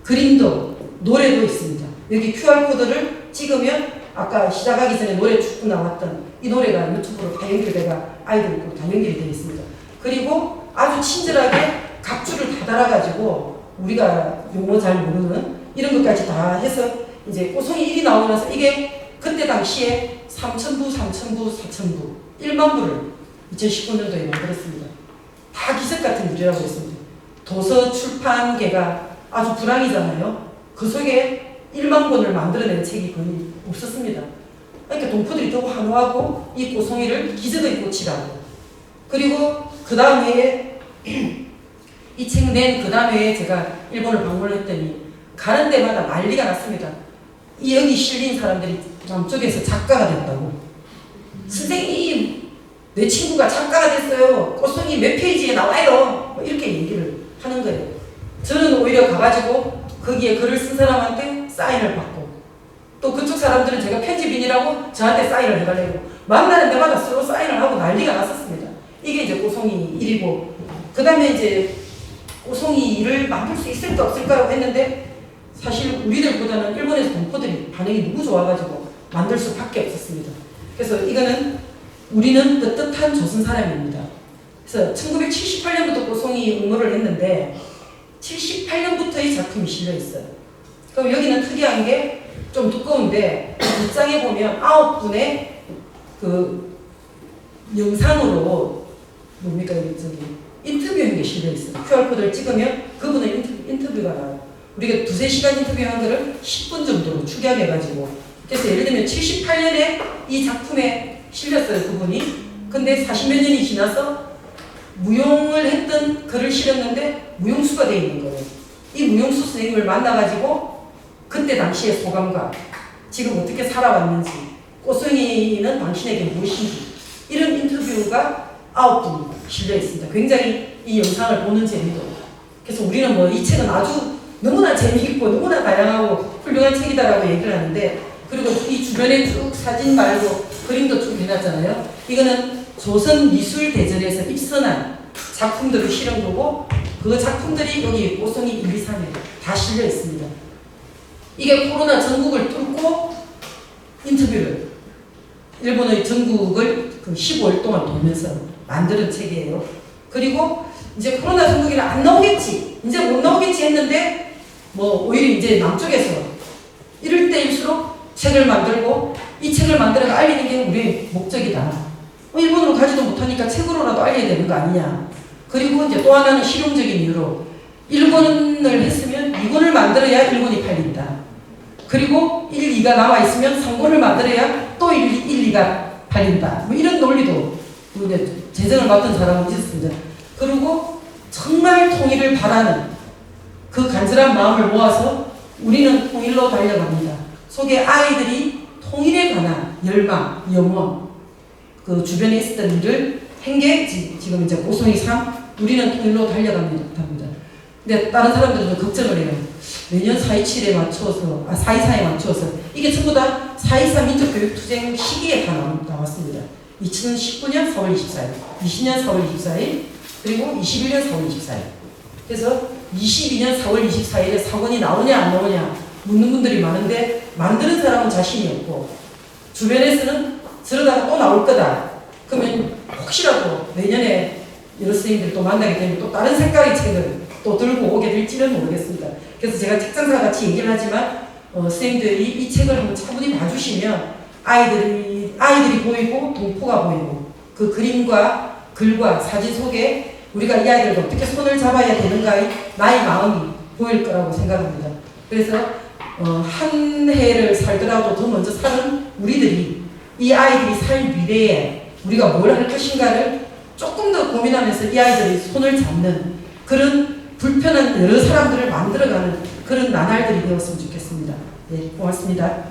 그림도 노래도 있습니다. 여기 QR코드를 찍으면 아까 시작하기 전에 노래 쭉 나왔던 이 노래가 유튜브로 다 연결돼가 아이들과 다 연결이 되어 있습니다. 그리고 아주 친절하게 각주를 다 달아가지고 우리가 용어 잘 모르는 이런 것까지 다 해서 이제 꼬송이 1이 나오고 나서 이게 그때 당시에 3,000부, 3,000부, 4,000부 1만 부를 2019년도에 만들었습니다. 다 기적 같은 일이라고 했습니다. 도서 출판계가 아주 불황이잖아요. 그 속에 1만 권을 만들어낸 책이 거의 없었습니다. 그러니까 동포들이 더 환호하고 이 꼬송이를 기적의 꽃이라고. 그리고 그 다음 해에 이 책 낸 그 다음 해에 제가 일본을 방문을 했더니 가는 데마다 난리가 났습니다. 이 여기 실린 사람들이 남쪽에서 작가가 됐다고. 선생님, 내 친구가 작가가 됐어요. 꼬송이 몇 페이지에 나와요. 뭐 이렇게 얘기를 하는 거예요. 저는 오히려 가가지고 거기에 글을 쓴 사람한테 사인을 받고 또 그쪽 사람들은 제가 편집인이라고 저한테 사인을 해달라고 만나는 데마다 서로 사인을 하고 난리가 났었습니다. 이게 이제 꼬송이 1이고 그 다음에 이제 꼬송이 2를 만들 수 있을까 없을까요 했는데 사실 우리들보다는 일본에서 동포들이 반응이 너무 좋아가지고 만들 수밖에 없었습니다. 그래서 이거는 우리는 떳떳한 조선 사람입니다. 그래서 1978년부터 꼬송이 응모를 했는데 78년부터의 작품이 실려 있어요. 그럼 여기는 특이한 게 좀 두꺼운데 뒷장에 보면 9분의 그 영상으로 뭡니까 저기 인터뷰한 게 실려 있어요. QR코드를 찍으면 그분의 인터뷰가 나와요. 우리가 2-3시간 인터뷰한 거를 10분 정도로 축약해가지고 그래서 예를 들면 78년에 이 작품에 실렸어요 그분이. 근데 40몇 년이 지나서 무용을 했던 글을 실었는데 무용수가 돼 있는 거예요. 이 무용수 선생님을 만나가지고 그때 당시의 소감과 지금 어떻게 살아왔는지 꼬송이는 당신에게 무엇인지 이런 인터뷰가 9분 실려 있습니다. 굉장히 이 영상을 보는 재미도. 그래서 우리는 뭐 이 책은 아주 너무나 재미있고 너무나 다양하고 훌륭한 책이다라고 얘기를 하는데 그리고 이 주변에 쭉 사진 말고 그림도 쭉 해놨잖아요. 이거는 조선미술대전에서 입선한 작품들을 실은 거고 그 작품들이 여기 꼬송이 1, 2, 3에 다 실려 있습니다. 이게 코로나 전국을 뚫고 인터뷰를 일본의 전국을 그 15일 동안 돌면서 만드는 책이에요. 그리고 이제 코로나 전국에는 안 나오겠지, 이제 못 나오겠지 했는데 뭐 오히려 이제 남쪽에서 이럴 때일수록 책을 만들고 이 책을 만들어 알리는 게 우리의 목적이다. 일본으로 가지도 못하니까 책으로라도 알려야 되는 거 아니냐. 그리고 이제 또 하나는 실용적인 이유로 1권을 했으면 2권을 만들어야 1권이 팔린다. 그리고 1, 2가 나와 있으면 3권을 만들어야 또 1, 2가 팔린다. 뭐 이런 논리도 재정을 맡은 사람은 있었습니다. 그리고 정말 통일을 바라는 그 간절한 마음을 모아서 우리는 통일로 달려갑니다. 속에 아이들이 통일에 관한 열망, 염원, 그 주변에 있었던 일을 한 게 지금 이제 꼬송이 3, 우리는 통일로 달려갑니다. 근데 다른 사람들은 좀 걱정을 해요. 매년 4.27에 맞춰서, 4.24에 맞춰서 이게 전부 다 4.24 민족교육투쟁 시기에 다 나왔습니다. 2019년 4월 24일, 20년 4월 24일, 그리고 21년 4월 24일. 그래서 22년 4월 24일에 사건이 나오냐 안 나오냐 묻는 분들이 많은데 만드는 사람은 자신이 없고 주변에서는 저러다가 또 나올 거다. 그러면 혹시라도 내년에 여러 선생님들 또 만나게 되면 또 다른 색깔의 책을 또 들고 오게 될지는 모르겠습니다. 그래서 제가 책장사 같이 얘기를 하지만 선생님들이 이 책을 한번 차분히 봐주시면 아이들이 보이고 동포가 보이고 그 그림과 글과 사진 속에 우리가 이 아이들과 어떻게 손을 잡아야 되는가의 나의 마음이 보일 거라고 생각합니다. 그래서 한 해를 살더라도 더 먼저 사는 우리들이 이 아이들이 살 미래에 우리가 뭘 할 것인가를 조금 더 고민하면서 이 아이들이 손을 잡는 그런 불편한 여러 사람들을 만들어가는 그런 나날들이 되었으면 좋겠습니다. 네, 고맙습니다.